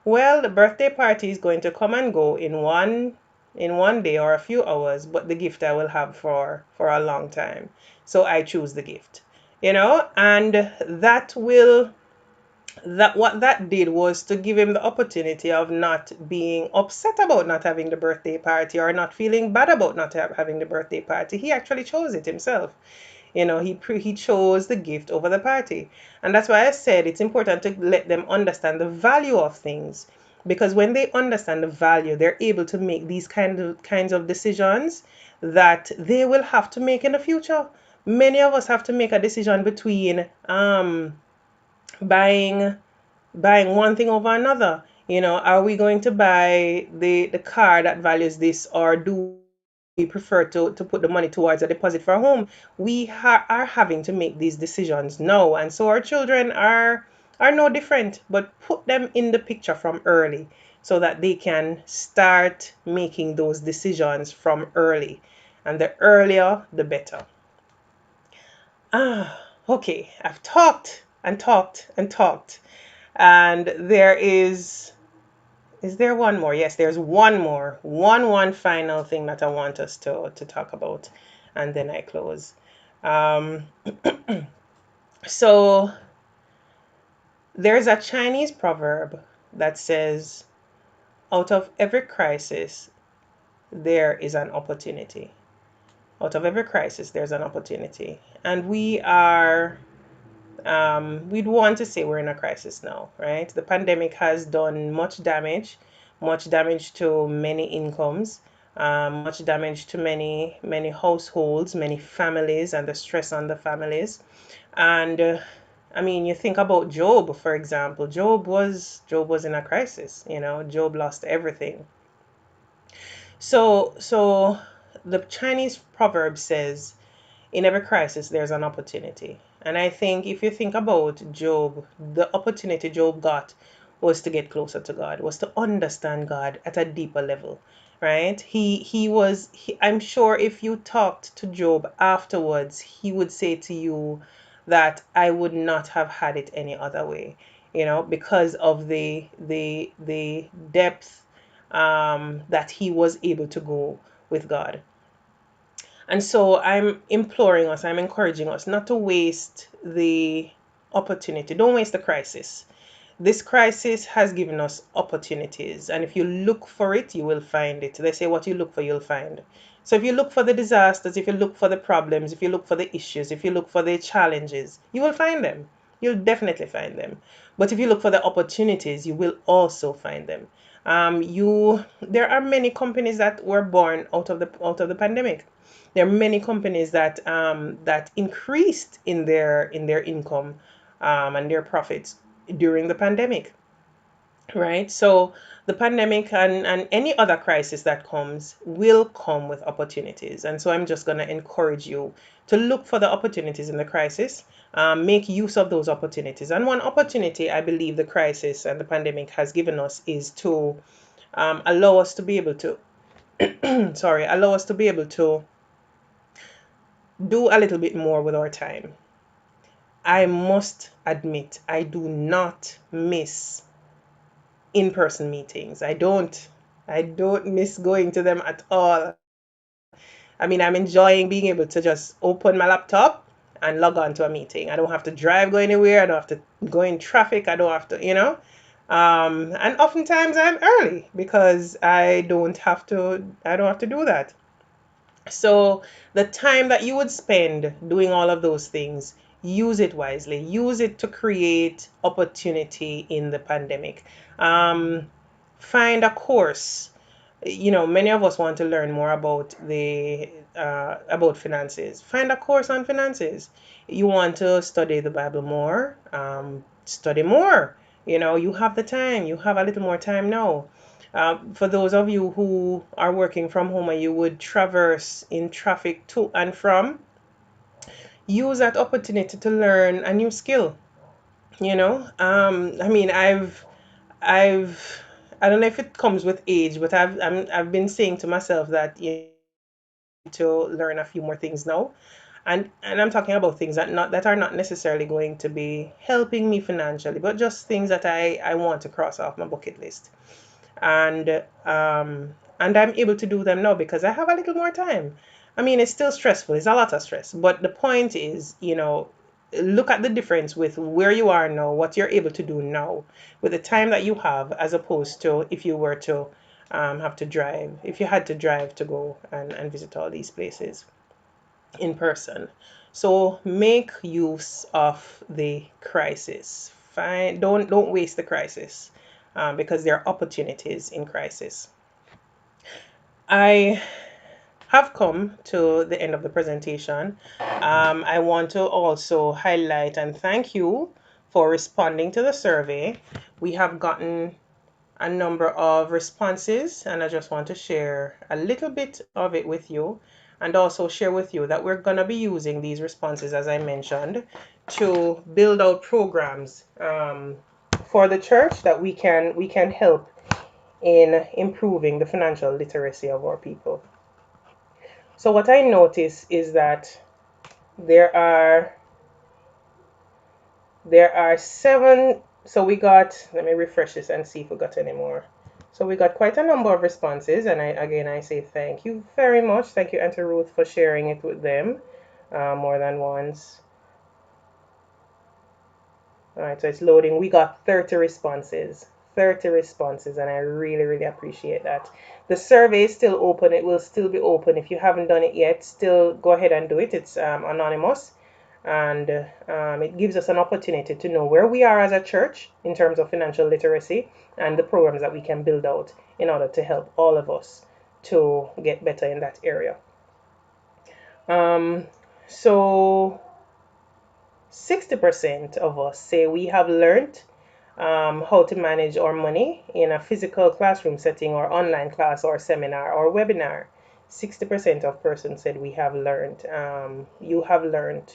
well, the birthday party is going to come and go in one day or a few hours, but the gift I will have for a long time. So I choose the gift. And that what that did was to give him the opportunity of not being upset about not having the birthday party or not feeling bad about not having the birthday party. He actually chose it himself. He chose the gift over the party. And that's why I said it's important to let them understand the value of things, because when they understand the value, they're able to make these kinds of decisions that they will have to make in the future. Many of us have to make a decision between buying one thing over another. Are we going to buy the car that values this, or do prefer to put the money towards a deposit for a home. We are having to make these decisions now, and so our children are no different. But put them in the picture from early, so that they can start making those decisions from early, and the earlier the better. Okay, I've talked and talked and talked, and is there one more? Yes, there's one more. One final thing that I want us to talk about, and then I close. Um, so there's a Chinese proverb that says, out of every crisis, there is an opportunity. Out of every crisis, there's an opportunity. And we'd want to say we're in a crisis now, right? The pandemic has done much damage to many incomes, much damage to many households, many families, and the stress on the families. And I mean, you think about Job, for example. Job was in a crisis. Job lost everything. So the Chinese proverb says, in every crisis, there's an opportunity. And I think if you think about Job, the opportunity Job got was to get closer to God, was to understand God at a deeper level, right? I'm sure if you talked to Job afterwards, he would say to you that I would not have had it any other way, because of the depth that he was able to go with God. And so I'm encouraging us not to waste the opportunity. Don't waste the crisis. This crisis has given us opportunities, and if you look for it, you will find it. They say what you look for, you'll find. So if you look for the disasters, if you look for the problems, if you look for the issues, if you look for the challenges, you will find them. You'll definitely find them. But if you look for the opportunities, you will also find them. There are many companies that were born out of the pandemic. There are many companies that increased in their income, and their profits during the pandemic, right? So the pandemic and any other crisis that comes will come with opportunities. And so I'm just going to encourage you to look for the opportunities in the crisis, make use of those opportunities. And one opportunity I believe the crisis and the pandemic has given us is to allow us to be able to, allow us to be able to do a little bit more with our time. I must admit, I do not miss in-person meetings. I don't miss going to them at all. I mean, I'm enjoying being able to just open my laptop and log on to a meeting. I don't have to drive go anywhere. I don't have to go in traffic. I don't have to. And oftentimes I'm early because I don't have to do that. So the time that you would spend doing all of those things, use it wisely. Use it to create opportunity in the pandemic. Um, Find a course. Many of us want to learn more about finances. Find a course on finances. You want to study the Bible more, study more. You have the time. You have a little more time now. For those of you who are working from home and you would traverse in traffic to and from, use that opportunity to learn a new skill. I mean, I've, I don't know if it comes with age, but I've been saying to myself that I need to learn a few more things now, and I'm talking about things that are not necessarily going to be helping me financially, but just things that I want to cross off my bucket list, and and I'm able to do them now because I have a little more time. I mean, it's still stressful. It's a lot of stress, but the point is, look at the difference with where you are now, what you're able to do now, with the time that you have, as opposed to if you were to have to drive, if you had to drive to go and visit all these places in person. So make use of the crisis. Don't waste the crisis, because there are opportunities in crisis. I have come to the end of the presentation. I want to also highlight and thank you for responding to the survey. We have gotten a number of responses, and I just want to share a little bit of it with you, and also share with you that we're going to be using these responses, as I mentioned, to build out programs for the church that we can help in improving the financial literacy of our people. So what I notice is that there are 7. So we got, let me refresh this and see if we got any more. So we got quite a number of responses, and I say thank you very much. Thank you, Auntie Ruth, for sharing it with them more than once. All right, so it's loading. We got 30 responses. 30 responses, and I really appreciate that. The survey is still open. It will still be open. If you haven't done it yet, still go ahead and do it. It's anonymous, and it gives us an opportunity to know where we are as a church in terms of financial literacy and the programs that we can build out in order to help all of us to get better in that area. So 60% of us say we have learned how to manage our money in a physical classroom setting or online class or seminar or webinar. 60% of persons said we have learned. You have learned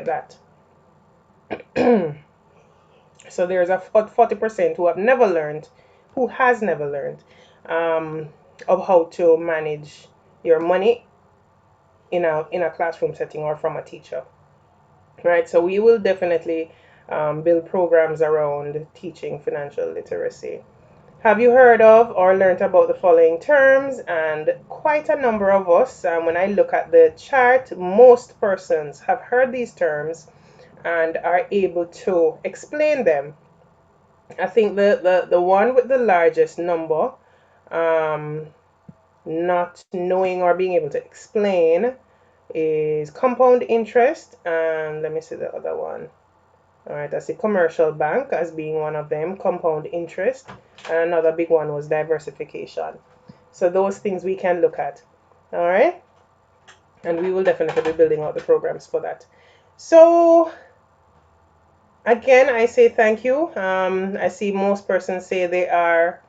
that. So there's a 40% who has never learned of how to manage your money in a classroom setting or from a teacher. Right, so we will definitely build programs around teaching financial literacy. Have you heard of or learned about the following terms? And quite a number of us, when I look at the chart, most persons have heard these terms and are able to explain them. I think the one with the largest number, not knowing or being able to explain, is compound interest, and let me see the other one. All right, I see commercial bank as being one of them, compound interest, and another big one was diversification. So those things we can look at. All right, and we will definitely be building out the programs for that. So again, I say thank you. I see most persons say they are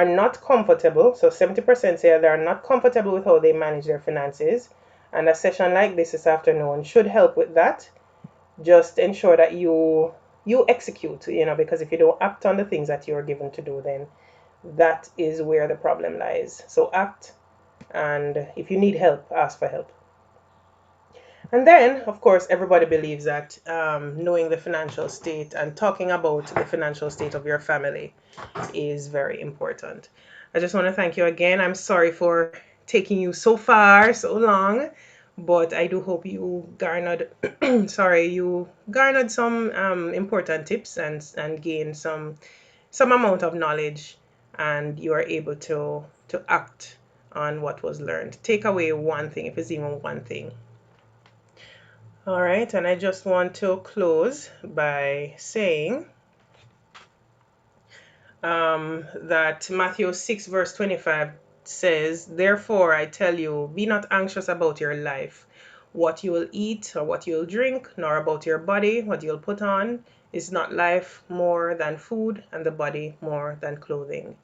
not comfortable. So 70% say they are not comfortable with how they manage their finances. And a session like this afternoon should help with that. Just ensure that you execute, because if you don't act on the things that you're given to do, then that is where the problem lies. So act, and if you need help, ask for help. And then, of course, everybody believes that knowing the financial state and talking about the financial state of your family is very important. I just want to thank you again. I'm sorry for taking you so far, so long, but I do hope you garnered some important tips and gained some amount of knowledge, and you are able to act on what was learned. Take away one thing, if it's even one thing. All right, and I just want to close by saying that Matthew 6 verse 25 says, "Therefore I tell you, be not anxious about your life, what you will eat or what you will drink, nor about your body, what you will put on. Is not life more than food, and the body more than clothing?"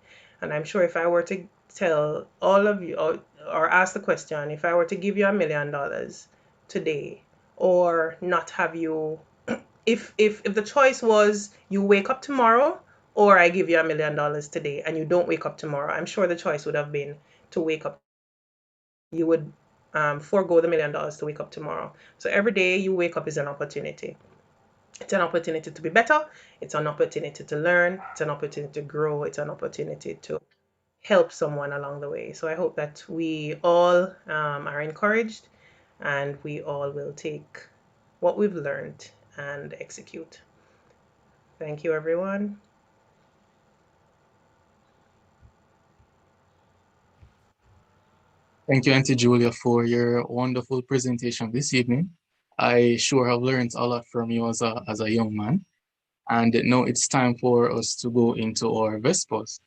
And I'm sure if I were to tell all of you, or ask the question, if I were to give you $1 million today, or not have you, if the choice was you wake up tomorrow, or I give you $1 million today and you don't wake up tomorrow, I'm sure the choice would have been to wake up. You would forego the $1 million to wake up tomorrow. So every day you wake up is an opportunity. It's an opportunity to be better. It's an opportunity to learn. It's an opportunity to grow. It's an opportunity to help someone along the way. So I hope that we all are encouraged, and we all will take what we've learned and execute. Thank you, everyone. Thank you, Auntie Julia, for your wonderful presentation this evening. I sure have learned a lot from you as a young man. And now it's time for us to go into our Vespers.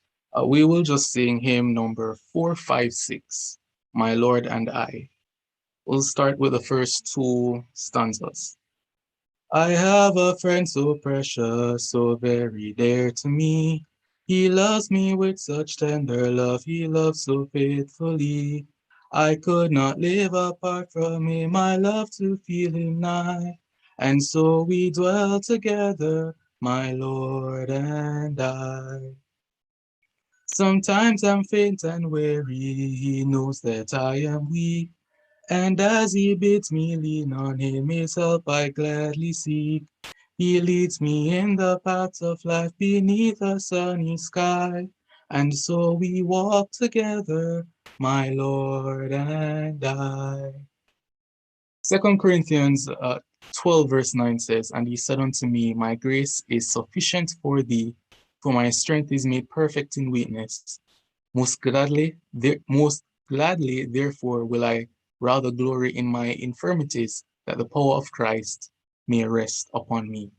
We will just sing hymn number 456, My Lord and I. We'll start with the first two stanzas. I have a friend so precious, so very dear to me. He loves me with such tender love, he loves so faithfully. I could not live apart from him, I love to feel him nigh. And so we dwell together, my Lord and I. Sometimes I'm faint and weary, he knows that I am weak. And as he bids me lean on him, his help I gladly seek. He leads me in the paths of life beneath a sunny sky. And so we walk together, my Lord and I. 2 Corinthians 12 verse 9 says, And he said unto me, My grace is sufficient for thee, for my strength is made perfect in weakness. Most gladly, therefore, will I rather glory in my infirmities, that the power of Christ may rest upon me.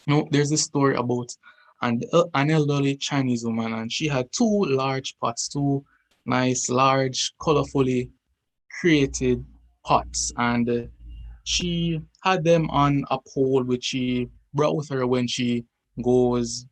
Now, there's a story about an elderly Chinese woman, and she had two large pots, two nice, large, colorfully created pots, and she had them on a pole, which she brought with her when she goes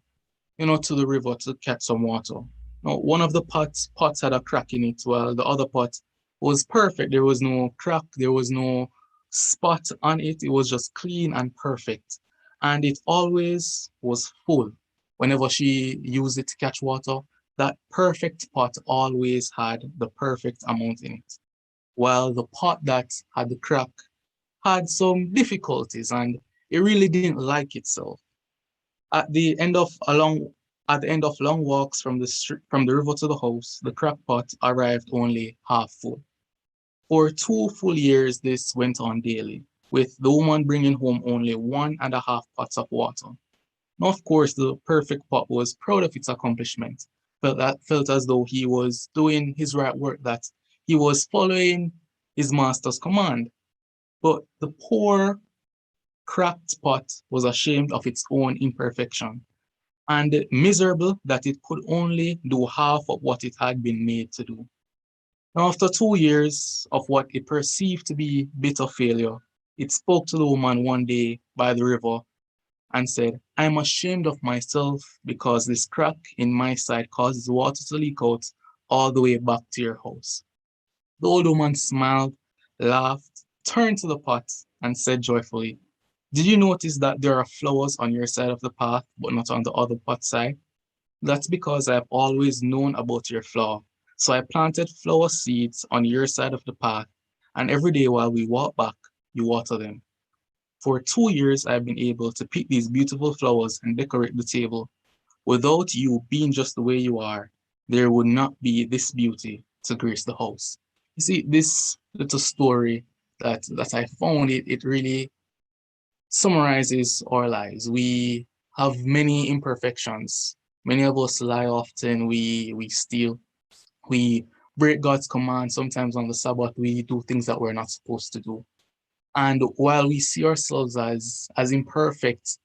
to the river to catch some water. Now, one of the pots had a crack in it, while the other pot was perfect. There was no crack, there was no spot on it. It was just clean and perfect. And it always was full. Whenever she used it to catch water, that perfect pot always had the perfect amount in it. While the pot that had the crack had some difficulties and it really didn't like itself. At the end of long walks from the river to the house, the crackpot arrived only half full. For 2 full years, this went on daily, with the woman bringing home only 1.5 pots of water. Now, of course, the perfect pot was proud of its accomplishment, felt as though he was doing his right work, that he was following his master's command. But the poor cracked pot was ashamed of its own imperfection and miserable that it could only do half of what it had been made to do. Now, after 2 years of what it perceived to be bitter failure, it spoke to the woman one day by the river and said, I'm ashamed of myself because this crack in my side causes water to leak out all the way back to your house. The old woman smiled, laughed, turned to the pot, and said joyfully, Did you notice that there are flowers on your side of the path, but not on the other pot side? That's because I've always known about your flaw. So I planted flower seeds on your side of the path, and every day while we walk back, you water them. For 2 years, I've been able to pick these beautiful flowers and decorate the table. Without you being just the way you are, there would not be this beauty to grace the house. You see, this little story that I found, it really summarizes our lives. We have many imperfections. Many of us lie often, we steal, we break God's command. Sometimes on the Sabbath, we do things that we're not supposed to do. And while we see ourselves as imperfect,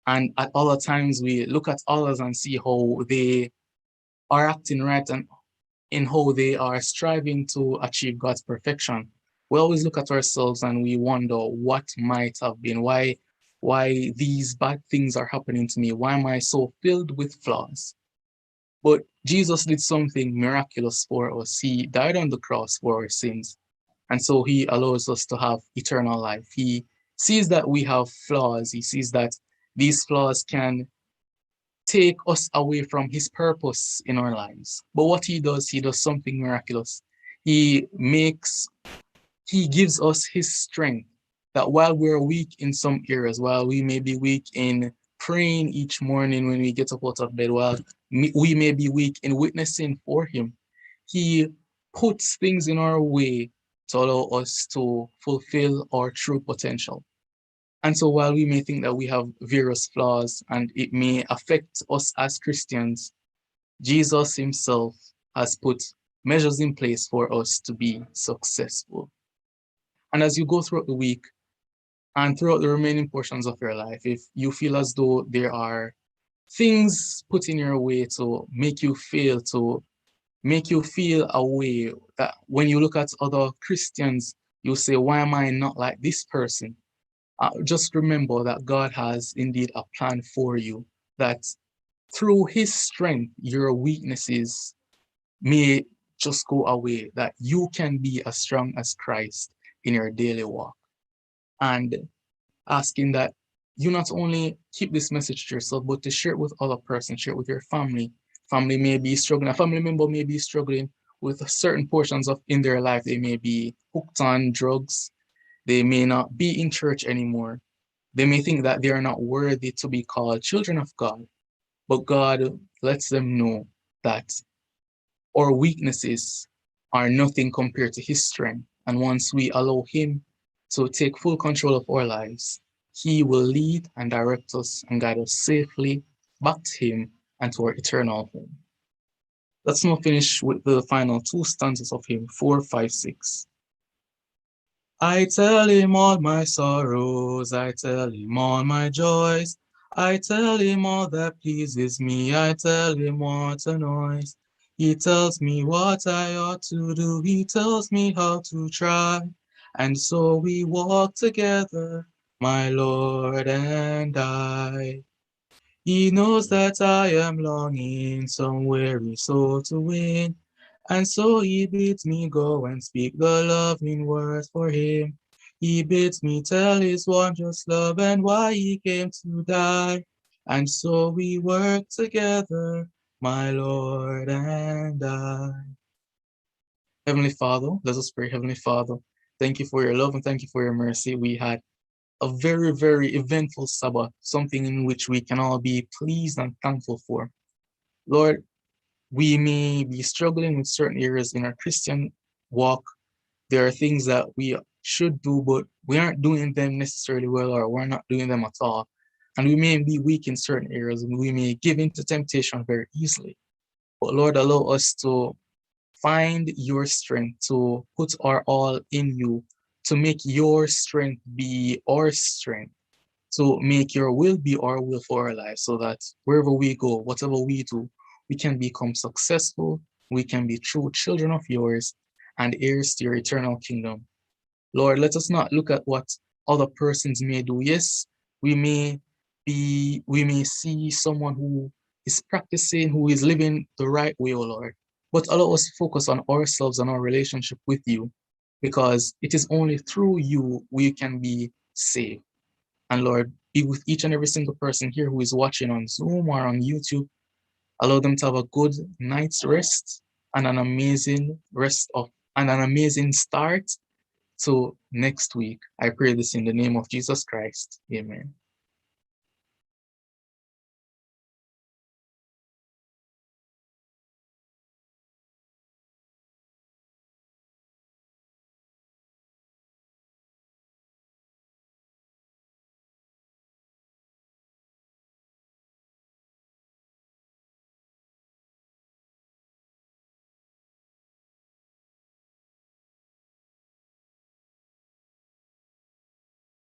and at other times we look at others and see how they are acting right and in how they are striving to achieve God's perfection, we always look at ourselves and we wonder what might have been, why these bad things are happening to me, why am I so filled with flaws? But Jesus did something miraculous for us. He died on the cross for our sins. And so he allows us to have eternal life. He sees that we have flaws. He sees that these flaws can take us away from his purpose in our lives. But what he does something miraculous. He gives us his strength, that while we're weak in some areas, while we may be weak in praying each morning when we get up out of bed, while we may be weak in witnessing for him, he puts things in our way to allow us to fulfill our true potential. And so while we may think that we have various flaws and it may affect us as Christians, Jesus himself has put measures in place for us to be successful. And as you go throughout the week and throughout the remaining portions of your life, if you feel as though there are things put in your way to make you fail, to make you feel a way that when you look at other Christians, you say, why am I not like this person? Just remember that God has indeed a plan for you, that through his strength, your weaknesses may just go away, that you can be as strong as Christ in your daily walk. And asking that you not only keep this message to yourself, but to share it with other persons, share it with your family. Family may be struggling, a family member may be struggling with certain portions of in their life. They may be hooked on drugs. They may not be in church anymore. They may think that they are not worthy to be called children of God. But God lets them know that our weaknesses are nothing compared to his strength. And once we allow him to take full control of our lives, he will lead and direct us and guide us safely back to him and to our eternal home. Let's now finish with the final two stanzas of hymn 456. I tell him all my sorrows, I tell him all my joys, I tell him all that pleases me, I tell him what annoys. He tells me what I ought to do, he tells me how to try, and so we walk together, my Lord and I. He knows that I am longing some weary soul to win, and so he bids me go and speak the loving words for him. He bids me tell his wondrous love and why he came to die. And so we work together, my Lord and I. Heavenly Father, let us pray. Heavenly Father, thank you for your love and thank you for your mercy. We had a very, very eventful Sabbath, something in which we can all be pleased and thankful for. Lord, we may be struggling with certain areas in our Christian walk. There are things that we should do, but we aren't doing them necessarily well, or we're not doing them at all. And we may be weak in certain areas, and we may give into temptation very easily. But Lord, allow us to find your strength, to put our all in you, to make your strength be our strength, to make your will be our will for our lives, so that wherever we go, whatever we do, we can become successful, we can be true children of yours and heirs to your eternal kingdom. Lord, let us not look at what other persons may do. Yes, we may see someone who is practicing, who is living the right way, oh Lord. But allow us to focus on ourselves and our relationship with you, because it is only through you we can be saved. And Lord, be with each and every single person here who is watching on Zoom or on YouTube. Allow them to have a good night's rest and an amazing start to next week. I pray this in the name of Jesus Christ. Amen.